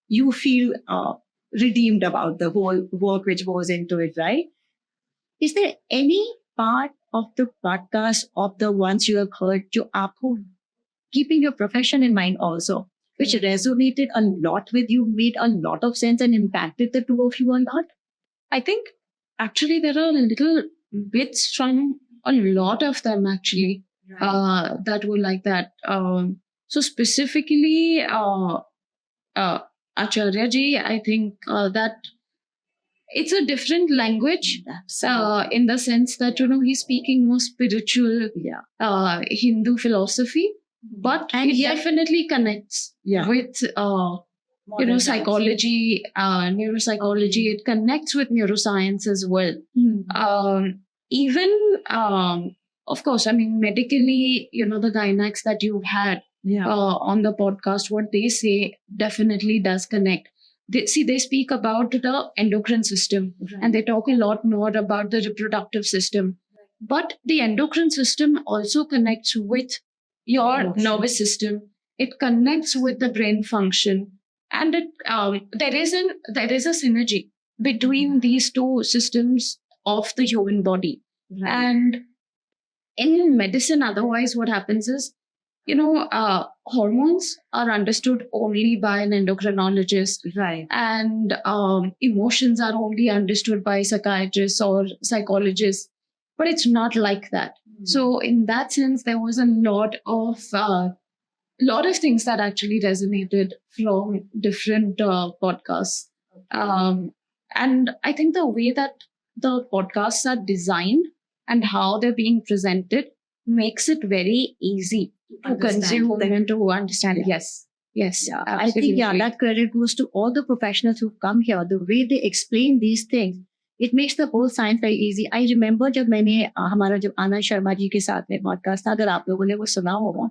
[SPEAKER 1] you feel redeemed about the whole work which goes into it, right? Is there any part of the podcast of the ones you have heard जो आपको, keeping your profession in mind also, which resonated a lot with you, made a lot of sense and impacted the two of you a lot?
[SPEAKER 2] I think actually there are little bits from a lot of them actually that were like that. So specifically, Acharya ji, I think that it's a different language in the sense that, he's speaking more spiritual Hindu philosophy, but it definitely connects with psychology, neuropsychology. It connects with neuroscience as well. Even of course, I mean, medically, the dynamics that you've had on the podcast, what they say definitely does connect. They speak about the endocrine system, and they talk a lot more about the reproductive system. But the endocrine system also connects with your nervous system. It connects with the brain function, and there is a synergy between these two systems of the human body. And in medicine, otherwise, what happens is, hormones are understood only by an endocrinologist,
[SPEAKER 1] right?
[SPEAKER 2] And emotions are only understood by psychiatrists or psychologists, but it's not like that. So in that sense, there was a lot of things that actually resonated from different podcasts. And I think the way that the podcasts are designed and how they're being presented makes it very easy to consume and to understand. Yes. Yeah,
[SPEAKER 1] I think that credit goes to all the professionals who come here. The way they explain these things, it makes the whole science very easy. I remember जब मैंने हमारा जब आनंद शर्मा जी के साथ में podcast था, अगर आप लोगों ने वो सुना होगा,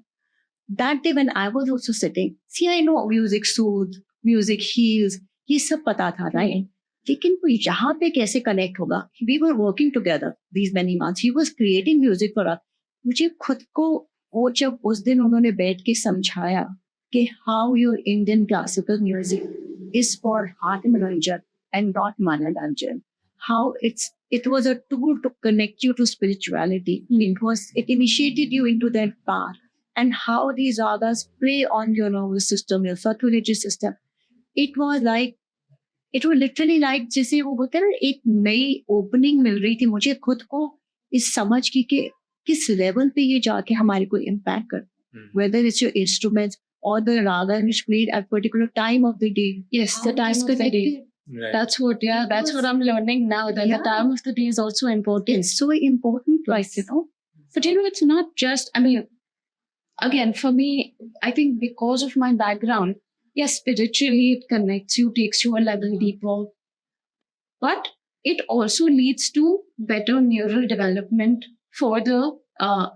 [SPEAKER 1] that day when I was also sitting, see, I know music soothes, music heals, ये सब पता था, right? लेकिन वो यहाँ पे कैसे connect होगा? We were working together these many months. He was creating music for us. मुझे खुद को वो जब उस दिन उन्होंने बैठ के समझाया कि how your Indian classical music is for heart मनोरंजन and not मनोरंजन. How it was a tool to connect you to spirituality. It initiated you into that path. And how these ragas play on your nervous system, your circulatory system. It was literally like जैसे वो बोलते हैं ना, एक नई opening मिल रही थी मुझे खुद को इस समझ की कि किस लेवल पे ये जाके हमारे को इम्पैक्ट कर, whether it's your instruments, or the raga is played at particular time of the day.
[SPEAKER 2] Yes, the
[SPEAKER 1] How
[SPEAKER 2] time of the day.
[SPEAKER 1] disconnected.
[SPEAKER 3] Right.
[SPEAKER 2] That's what I'm learning now, that the time of the day is also important.
[SPEAKER 1] It's so important, right?
[SPEAKER 2] But it's not just, again, for me, I think because of my background, yes, spiritually it connects you, takes you a level deeper, but it also leads to better neural development for the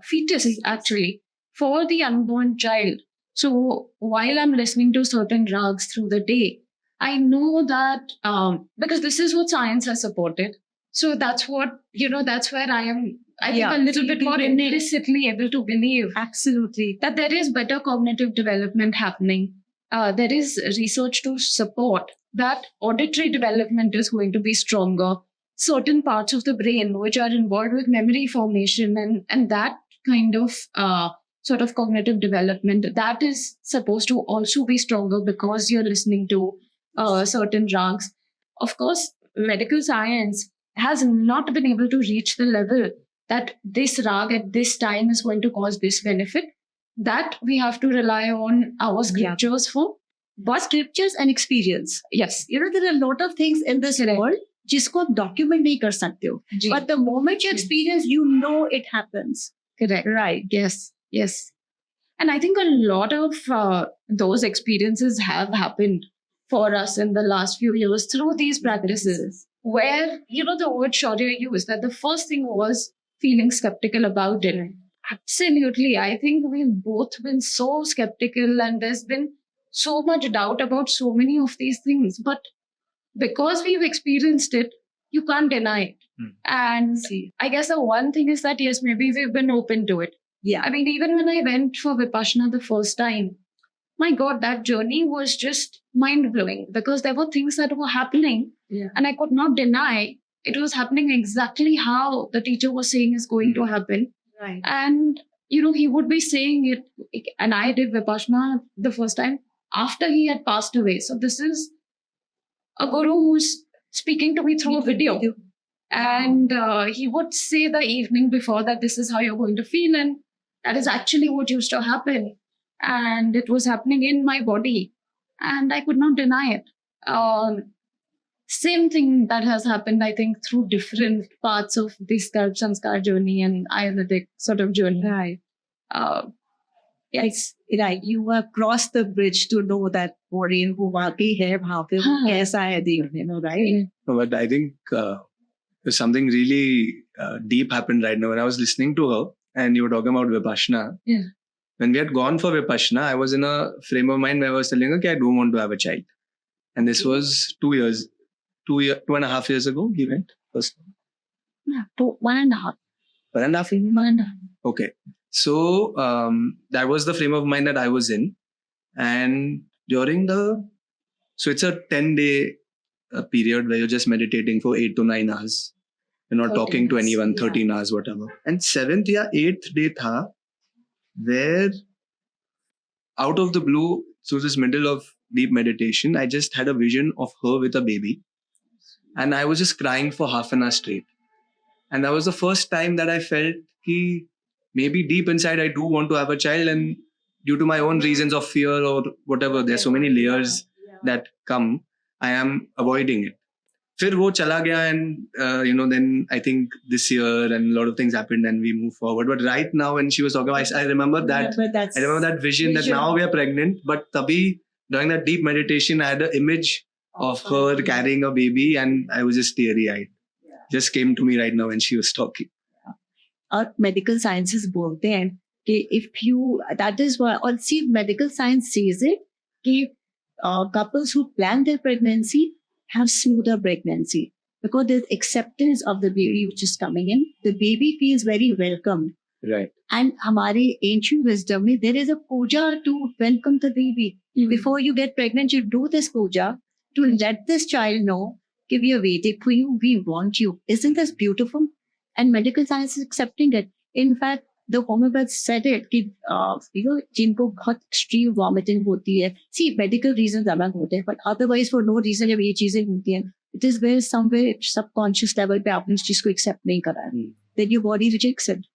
[SPEAKER 2] fetus, actually, for the unborn child. So while I'm listening to certain rags through the day, I know that because this is what science has supported. So that's what, that's where I am, I think, a little bit more implicitly able to believe
[SPEAKER 1] Absolutely.
[SPEAKER 2] that there is better cognitive development happening. There is research to support that auditory development is going to be stronger. Certain parts of the brain which are involved with memory formation and that kind of sort of cognitive development, that is supposed to also be stronger because you're listening to certain rags. Of course, medical science has not been able to reach the level that this rag at this time is going to cause this benefit. That we have to rely on our scriptures for.
[SPEAKER 1] But scriptures and experience.
[SPEAKER 2] Yes.
[SPEAKER 1] There are a lot of things in this world जिसको आप document नहीं कर सकते हो. But the moment you experience, it happens.
[SPEAKER 2] Correct.
[SPEAKER 1] Right.
[SPEAKER 2] Yes. And I think a lot of those experiences have happened for us in the last few years through these practices, where, the word Shaurya used, that the first thing was feeling skeptical about it. Absolutely. I think we've both been so skeptical and there's been so much doubt about so many of these things. But because we've experienced it, you can't deny it. And I guess the one thing is that, yes, maybe we've been open to it.
[SPEAKER 1] Yeah.
[SPEAKER 2] Even when I went for Vipassana the first time, my God, that journey was just mind blowing because there were things that were happening and I could not deny it was happening exactly how the teacher was saying is going to happen.
[SPEAKER 1] Right.
[SPEAKER 2] And, he would be saying it. And I did Vipassana the first time after he had passed away. So this is a guru who's speaking to me through a video. And he would say the evening before that this is how you're going to feel. And that is actually what used to happen. And it was happening in my body. And I could not deny it. Same thing that has happened, I think, through different parts of this Garbh Sanskar journey and Ayurvedic sort of journey.
[SPEAKER 1] Right.
[SPEAKER 2] Yes.
[SPEAKER 1] Right. You have crossed the bridge to know that Orion who वाकई है वहाँ पे कैसा है देव, right?
[SPEAKER 3] No, but I think there's something really deep happened right now. When I was listening to her and you were talking about Vipassana, when we had gone for Vipassana, I was in a frame of mind where I was telling her, okay, I don't want to have a child. And this was 2.5 years ago, we went first.
[SPEAKER 1] Yeah, 1.5.
[SPEAKER 3] 1.5 years?
[SPEAKER 1] 1.5.
[SPEAKER 3] Okay. So that was the frame of mind that I was in. And so it's a 10-day period where you're just meditating for 8 to 9 hours. You're not talking to anyone, 13 hours, whatever. And 7th or 8th day tha, where out of the blue, so this middle of deep meditation, I just had a vision of her with a baby. And I was just crying for half an hour straight. And that was the first time that I felt that maybe deep inside I do want to have a child, and due to my own reasons of fear or whatever, there's so many layers that come, I am avoiding it. Fir wo chala gaya and then I think this year and a lot of things happened and we moved forward. But right now when she was talking, I remember that vision that now we are pregnant. But tabhi during that deep meditation, I had an image of her carrying a baby and I was just teary-eyed. Just came to me right now when she was talking.
[SPEAKER 1] Our medical sciences बोलते हैं कि that is why, or see, medical science says it कि couples who plan their pregnancy have smoother pregnancy because there's acceptance of the baby which is coming in. The baby feels very welcomed.
[SPEAKER 3] Right.
[SPEAKER 1] And हमारे ancient wisdom में there is a puja to welcome the baby. Before you get pregnant, you do this puja to let this child know that we are waiting for you, we want you. Isn't this beautiful? And medical science is accepting it. In fact, the homeopath said it कि जिनको बहुत extreme vomiting होती है. See, medical reasons अलग होते हैं, but otherwise for no reason जब ये चीजें होती हैं, it is where somewhere subconscious level पे आपने इस चीज को accept नहीं करा है. Then your body rejects it.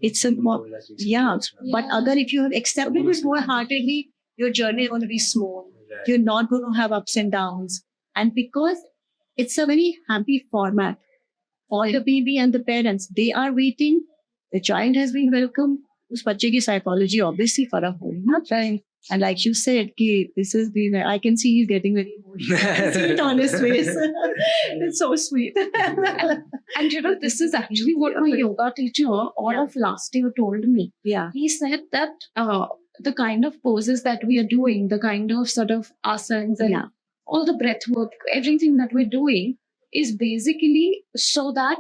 [SPEAKER 1] it's a more, yeah. But other, if you have accepted it wholeheartedly, your journey is going to be smooth. You're not going to have ups and downs. And because it's a very happy format for the baby and the parents, they are waiting. The child has been welcomed. उस बच्चे की psychology obviously फर्क होगी ना, right? And like you said, this is the, I can see he's getting very emotional. I can see it on his face. It's so sweet.
[SPEAKER 2] And this is actually what my yoga teacher all of last year told me.
[SPEAKER 1] Yeah.
[SPEAKER 2] He said that the kind of poses that we are doing, the kind of sort of asanas and all the breath work, everything that we're doing is basically so that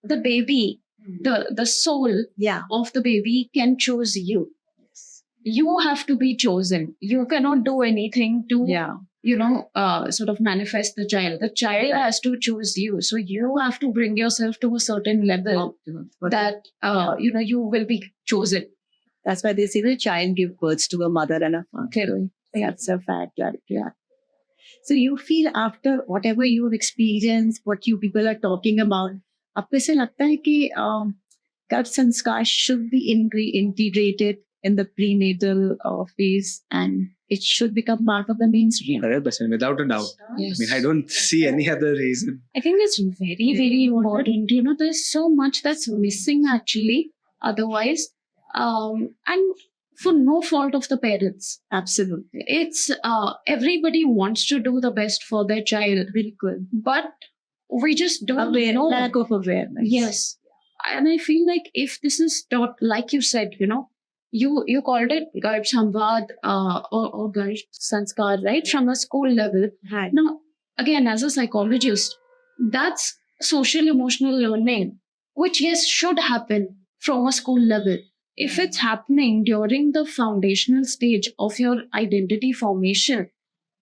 [SPEAKER 2] the baby, the soul of the baby can choose you. You have to be chosen. You cannot do anything to, sort of manifest the child. The child has to choose you. So you have to bring yourself to a certain level that, you will be chosen.
[SPEAKER 1] That's why they say the child gives birth to a mother and a father. That's a fact. Yeah. So you feel after whatever you have experienced, what you people are talking about, आपको ऐसे लगता है कि Garbh Sanskar should be integrated in the prenatal phase and it should become part of the mainstream?
[SPEAKER 3] 100%, without a doubt.
[SPEAKER 2] Yes.
[SPEAKER 3] I mean, I don't see any other reason.
[SPEAKER 2] I think it's very, very important. There's so much that's missing actually otherwise. And for no fault of the parents.
[SPEAKER 1] Absolutely.
[SPEAKER 2] It's everybody wants to do the best for their child.
[SPEAKER 1] Very good.
[SPEAKER 2] But we just don't know.
[SPEAKER 1] Lack of awareness.
[SPEAKER 2] Yes. And I feel like if this is taught, like you said, you called it Garbh Samvaad or Garbh Sanskar, right? From a school level.
[SPEAKER 1] Right.
[SPEAKER 2] Now, again, as a psychologist, that's social emotional learning, which yes, should happen from a school level. If it's happening during the foundational stage of your identity formation,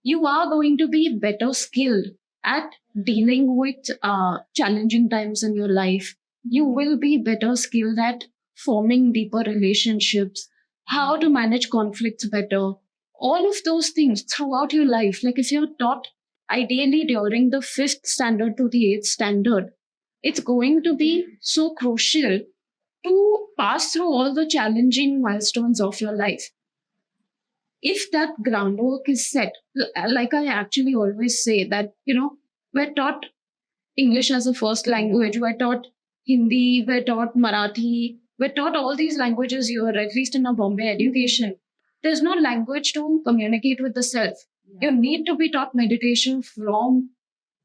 [SPEAKER 2] you are going to be better skilled at dealing with challenging times in your life. You will be better skilled at forming deeper relationships, how to manage conflicts better, all of those things throughout your life. Like if you're taught ideally during the 5th standard to the 8th standard, it's going to be so crucial to pass through all the challenging milestones of your life. If that groundwork is set, like I actually always say that, we're taught English as a first language, we're taught Hindi, we're taught Marathi, we're taught all these languages here, at least in a Bombay education. There's no language to communicate with the self. You need to be taught meditation from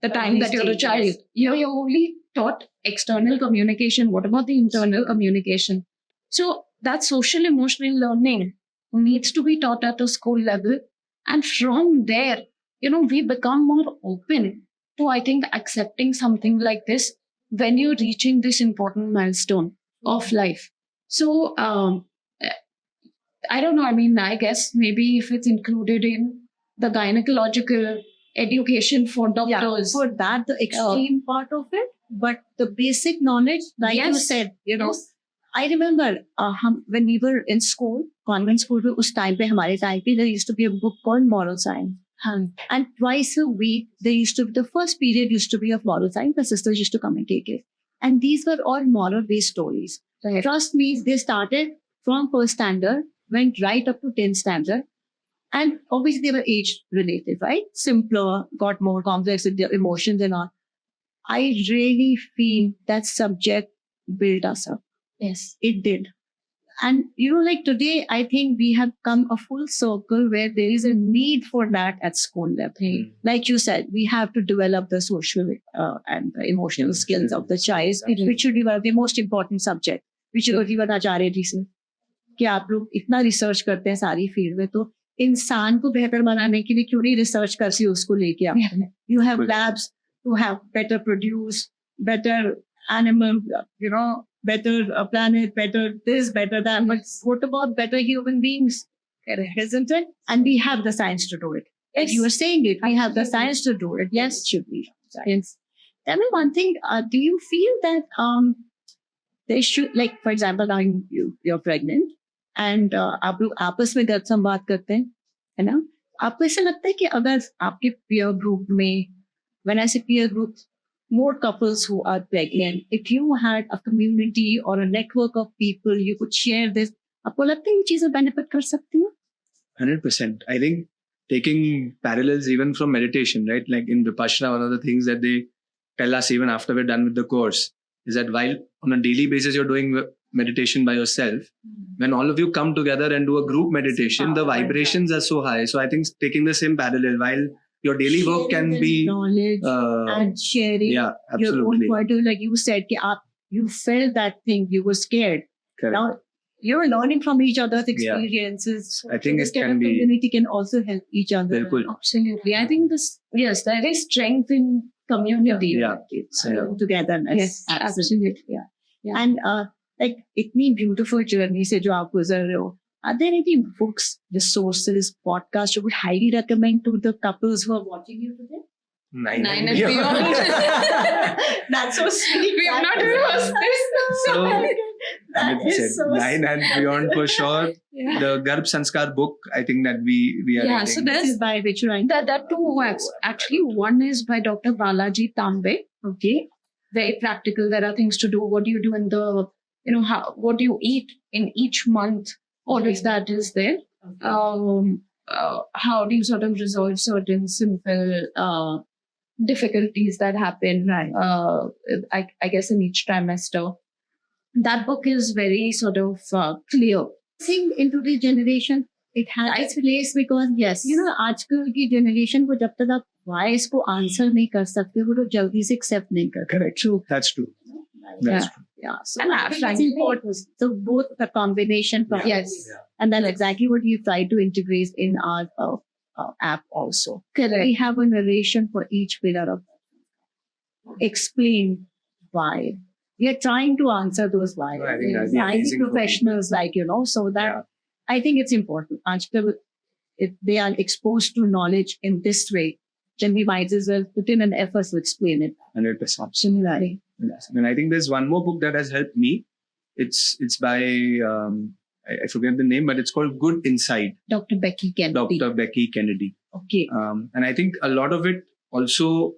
[SPEAKER 2] the time that you're a child. You're only taught external communication. What about the internal communication? So that social emotional learning needs to be taught at a school level. And from there, we become more open to, I think, accepting something like this when you're reaching this important milestone of life. So I don't know. I mean, I guess maybe if it's included in the gynecological education for doctors.
[SPEAKER 1] For that, the extreme part of it, but the basic knowledge, like you said, I remember when we were in school, convent school, us time pe, hamare time pe, there used to be a book called Moral Science. And twice a week, there used to be, the first period used to be of moral science. The sisters used to come and take it. And these were all moral-based stories. Right. Trust me, they started from 1st standard, went right up to 10th standard. And obviously they were age-related, right? Simpler, got more complex with their emotions and all. I really feel that subject built us up.
[SPEAKER 2] Yes.
[SPEAKER 1] It did. And, like today, I think we have come a full circle where there is a need for that at school level. Like you said, we have to develop the social and the emotional skills of the child, which should be one of the most important subjects. Which is what I चाह रही थी कि आप लोग इतना research करते हैं सारी फील्ड में, तो इंसान को बेहतर बनाने के लिए क्यों नहीं रिसर्च करती उसको लेके आते हैं? You have labs to have better produce, better animal, better planet, better this, better that. But what about better human beings? Isn't it? And we have the science to do it. Yes. You were saying it. We have the science to do it. Yes, should be science. Tell me one thing. Do you feel that they should, like, for example, now you're pregnant and आप लोग आपस में गर्भ संवाद करते हैं, है ना? आपको ऐसा लगता है कि अगर आपके peer group में, when I say peer group, more couples who are pregnant, if you had a community or a network of people, you could share this. आपको लगता है ये चीजें benefit कर सकती हैं?
[SPEAKER 3] 100%. I think taking parallels even from meditation, right? Like in Vipassana, one of the things that they tell us even after we're done with the course is that while on a daily basis you're doing meditation by yourself, when all of you come together and do a group meditation, the vibrations are so high. So I think taking the same parallel, while your daily work can be
[SPEAKER 1] knowledge and sharing
[SPEAKER 3] yeah,
[SPEAKER 1] your own
[SPEAKER 3] absolutely.
[SPEAKER 1] point of view. Like you said, you felt that thing, you were scared.
[SPEAKER 3] Correct.
[SPEAKER 1] Now you're learning from each other's experiences.
[SPEAKER 3] I think
[SPEAKER 1] this
[SPEAKER 3] it
[SPEAKER 1] kind
[SPEAKER 3] can
[SPEAKER 1] of
[SPEAKER 3] be
[SPEAKER 1] community can also help each other.
[SPEAKER 3] Bilkul.
[SPEAKER 2] Absolutely. I think this, yes, there is strength in community.
[SPEAKER 3] Yeah.
[SPEAKER 1] It's togetherness.
[SPEAKER 2] Yes, absolutely. Yeah.
[SPEAKER 1] And like itni beautiful journey se jo aap guzar rahe ho, are there any books, resources, podcasts you would highly recommend to the couples who are watching you today?
[SPEAKER 3] Nine
[SPEAKER 2] and
[SPEAKER 3] beyond.
[SPEAKER 2] beyond.
[SPEAKER 1] That's so sweet.
[SPEAKER 2] We have not rehearsed this.
[SPEAKER 3] So,
[SPEAKER 1] that is so
[SPEAKER 3] 9 and beyond for sure.
[SPEAKER 2] Yeah.
[SPEAKER 3] The Garbh Sanskar book, I think that we are
[SPEAKER 2] Yeah,
[SPEAKER 3] reading.
[SPEAKER 2] so
[SPEAKER 1] This
[SPEAKER 2] there's
[SPEAKER 1] is by which one?
[SPEAKER 2] that two works. Actually, one is by Dr. Balaji Tambe.
[SPEAKER 1] Okay.
[SPEAKER 2] Very practical. There are things to do. What do you do in the, what do you eat in each month? All of that is there. How do you sort of resolve certain simple difficulties that happen?
[SPEAKER 1] Right.
[SPEAKER 2] I guess in each trimester. That book is very sort of clear.
[SPEAKER 1] I think in today's generation, it has its place because
[SPEAKER 2] Yes.
[SPEAKER 1] आजकल की generation को जब तक आप why इसको answer नहीं कर सकते वो लोग जल्दी से accept नहीं करते.
[SPEAKER 3] Correct.
[SPEAKER 1] True.
[SPEAKER 3] That's true.
[SPEAKER 2] Yeah.
[SPEAKER 3] That's true.
[SPEAKER 1] Yeah. So
[SPEAKER 2] And
[SPEAKER 1] I think
[SPEAKER 2] I
[SPEAKER 1] it's
[SPEAKER 2] find-
[SPEAKER 1] important. So both the combination. From
[SPEAKER 2] Yes.
[SPEAKER 1] And that's exactly what we try to integrate in our app also.
[SPEAKER 2] Correct.
[SPEAKER 1] We have a narration for each pillar of explain why. We are trying to answer those why.
[SPEAKER 3] No, I think that'd be
[SPEAKER 1] Finding
[SPEAKER 3] amazing for
[SPEAKER 1] professionals so that
[SPEAKER 3] Yeah.
[SPEAKER 1] I think it's important. Aajkal, if they are exposed to knowledge in this way, then we might as well put in an effort to explain it.
[SPEAKER 3] 100%.
[SPEAKER 1] Similarly.
[SPEAKER 3] Yes. And I think there's one more book that has helped me. It's by I forget the name, but it's called Good Inside,
[SPEAKER 1] Dr. Becky Kennedy.
[SPEAKER 3] Dr. Becky Kennedy.
[SPEAKER 1] Okay.
[SPEAKER 3] And I think a lot of it also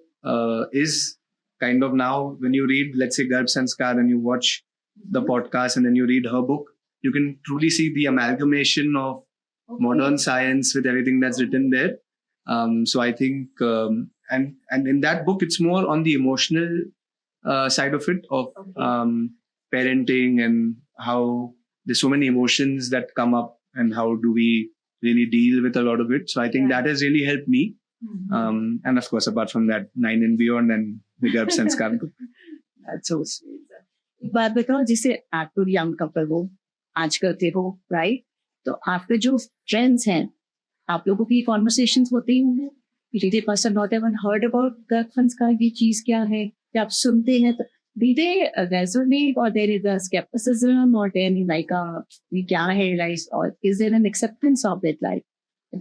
[SPEAKER 3] is kind of now when you read, let's say, Garbh Sanskar and you watch the podcast and then you read her book, you can truly see the amalgamation of modern science with everything that's written there. So I think, and in that book, it's more on the emotional side of it, of parenting and how there's so many emotions that come up and how do we really deal with a lot of it. So I think that has really helped me. And of course, apart from that, 9 and beyond and the Garbh Sanskar book.
[SPEAKER 1] That's so sweet. But because जैसे actor young couple हो, आजकल के हो, right? तो आपके जो friends हैं, आप लोगों की conversations होते ही होंगे. Did they person not even heard about Garbh Sanskar की चीज क्या है? जब आप सुनते हैं तो do they resonate or there is a skepticism or there is like ये क्या है like or is there an acceptance of it like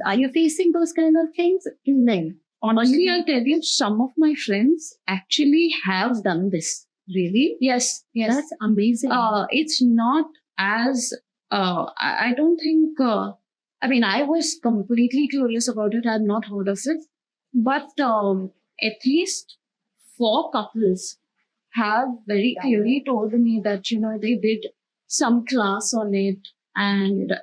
[SPEAKER 1] are you facing those kind of things? No.
[SPEAKER 2] Honestly, I'll tell you, some of my friends actually have done this.
[SPEAKER 1] Really?
[SPEAKER 2] Yes.
[SPEAKER 1] That's amazing.
[SPEAKER 2] It's not as, I don't think, I was completely curious about it. I had not heard of it. But at least 4 couples have very clearly told me that, they did some class on it and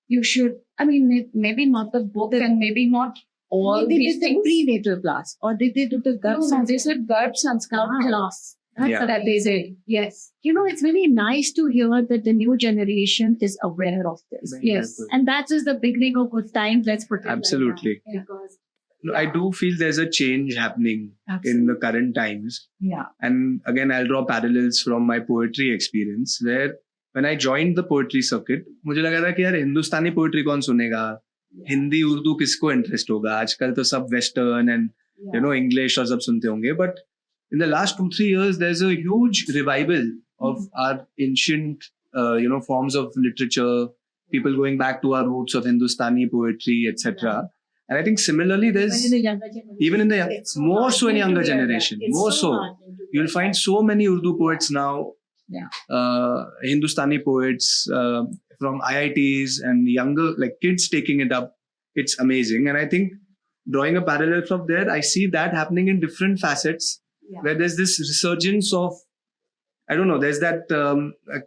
[SPEAKER 2] you should, maybe not the book and maybe not all
[SPEAKER 1] they
[SPEAKER 2] these
[SPEAKER 1] did the
[SPEAKER 2] things.
[SPEAKER 1] prenatal class or they did the Garbh
[SPEAKER 2] No, they said Garbh Sanskar class. That's
[SPEAKER 3] Yeah.
[SPEAKER 2] what they say. Yes.
[SPEAKER 1] It's very nice to hear that the new generation is aware of this.
[SPEAKER 2] Yes.
[SPEAKER 1] And that is the beginning of good times. Let's put it like that.
[SPEAKER 3] Absolutely.
[SPEAKER 1] Because
[SPEAKER 3] No, I do feel there's a change happening in the current times.
[SPEAKER 1] yeah.
[SPEAKER 3] And again, I'll draw parallels from my poetry experience where when I joined the poetry circuit, मुझे लगा था कि यार हिंदुस्तानी poetry कौन सुनेगा, हिंदी उर्दू किसको interest होगा, आजकल तो सब वेस्टर्न एंड इंग्लिश और सब सुनते होंगे. But in the last 2-3 years, there's a huge revival of our ancient forms of literature, people going back to our roots of Hindustani poetry, etc. And I think similarly, there's even in the more so in younger generation, more so. You'll find so many Urdu poets now, Hindustani poets from IITs and younger, like kids taking it up. It's amazing. And I think drawing a parallel from there, I see that happening in different facets where there's this resurgence of, I don't know, there's that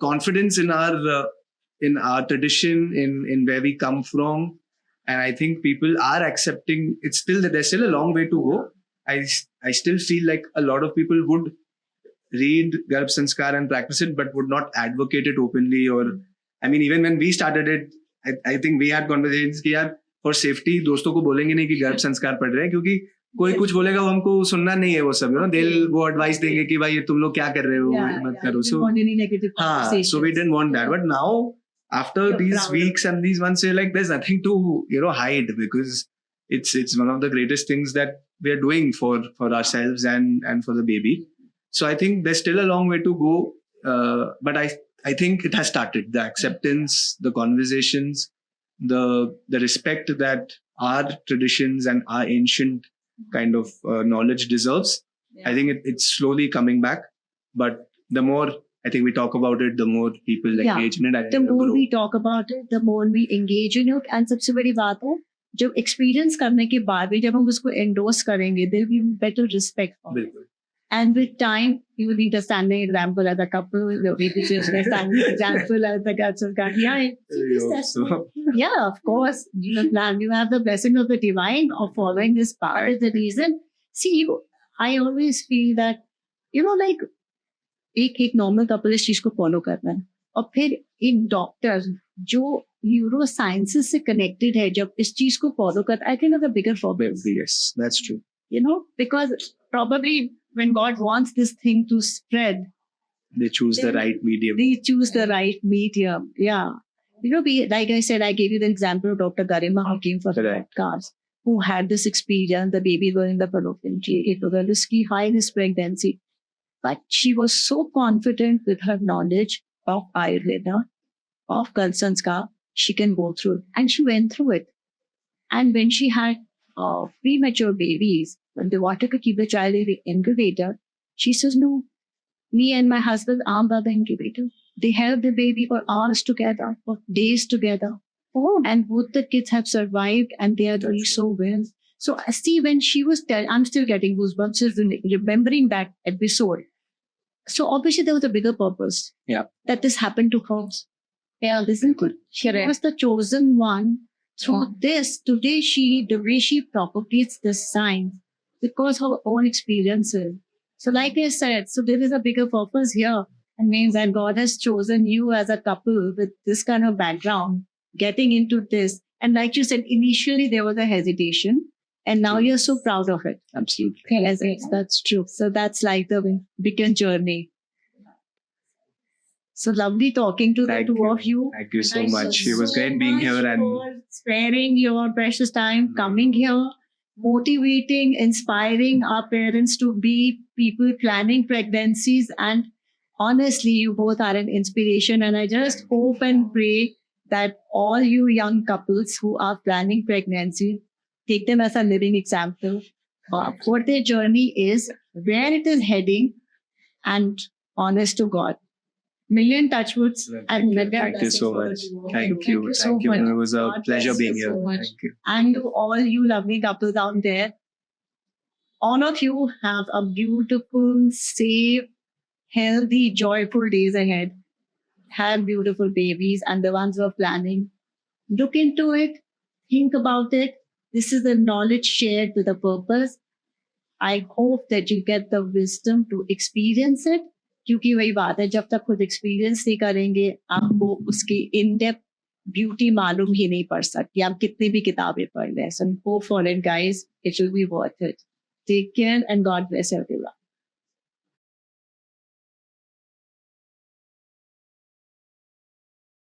[SPEAKER 3] confidence in our tradition, in where we come from, and I think people are accepting. It's still that there's still a long way to go. I still feel like a lot of people would read Garbh Sanskar and practice it, but would not advocate it openly. Or, I mean, even when we started it, I think we had conversations कि यार for safety दोस्तों को बोलेंगे नहीं कि गर्भ संस्कार पढ़ रहे हैं, क्योंकि कोई कुछ बोलेगा वो हमको सुनना नहीं है वो सब, you know, they'll वो एडवाइस देंगे कि भाई तुम लोग क्या कर रहे हो, मत करो. So हाँ, so we didn't want that. But now after these weeks and these months, we're like, there's nothing to, you know, hide, because it's one of the greatest things that we are doing for ourselves and for the baby. So I think there's still a long way to go, but I think it has started. The acceptance, the conversations, the respect that our traditions and our ancient kind of knowledge deserves. I think it's slowly coming back. But the more I think we talk about it, the more people engage in it. I think
[SPEAKER 1] the more we talk about it, the more we engage in it. And सबसे बड़ी बात है, जब experience करने के बाद भी जब हम उसको endorse करेंगे, there will be better respect for it. And with time, you will need a standing example as a couple. You'll be a standing example as the Garbh Sanskar. Yeah, of course. You have the blessing of the divine of following this path. Is the reason. See, I always feel that, you know, like एक normal couple इस चीज को follow करना है, और फिर एक doctor जो neurosciences से connected है जब इस चीज को follow करता, I think that's a bigger problem.
[SPEAKER 3] Yes, that's true.
[SPEAKER 1] You know, because probably when God wants this thing to spread,
[SPEAKER 3] they choose the right medium.
[SPEAKER 1] They choose the right medium. Yeah. You know, like I said, I gave you the example of Dr. Garima who came for the podcast, who had this experience. The baby was in the fallopian tube. It was a risky, high-risk pregnancy. But she was so confident with her knowledge of Ayurveda, of Garbh Sanskar, she can go through it. And she went through it. And when she had premature babies, when they wanted to keep the child in the incubator, she says, no, me and my husband are by the incubator. They held the baby for hours together, for days together. Oh. And both the kids have survived and they are doing so well. So I see when she was I'm still getting goosebumps just remembering that episode. So obviously there was a bigger purpose.
[SPEAKER 3] Yeah.
[SPEAKER 1] That this happened to her. Yeah, this is good. She was the chosen one. Through this, today the way she propagates the science, because her own experiences. So like I said, so there is a bigger purpose here. And means that God has chosen you as a couple with this kind of background, getting into this. And like you said, initially there was a hesitation. And now you're so proud of it.
[SPEAKER 3] Absolutely.
[SPEAKER 1] Yes, that's true. So that's like the bigger journey. So lovely talking to the two of you.
[SPEAKER 3] Thank you so much. It was great being here and
[SPEAKER 1] for sparing your precious time, coming here, motivating, inspiring our parents to be people planning pregnancies. And honestly, you both are an inspiration. And I just hope and pray that all you young couples who are planning pregnancy, take them as a living example of what their journey is, where it is heading, and honest to God. Million touchwoods and
[SPEAKER 3] thank you so much. Thank you so much. It was a pleasure being here. Thank you.
[SPEAKER 1] And to all you lovely couples out there, all of you have a beautiful, safe, healthy, joyful days ahead. Have beautiful babies, and the ones who are planning, look into it, think about it. This is the knowledge shared with a purpose. I hope that you get the wisdom to experience it. क्योंकि वही बात है, जब तक खुद experience नहीं करेंगे आपको उसकी इन डेप्थ ब्यूटी मालूम ही नहीं पड़ सकती, आप कितनी भी किताबें पढ़ लें. So go for it, guys. It will be worth it. Take care and God bless everyone.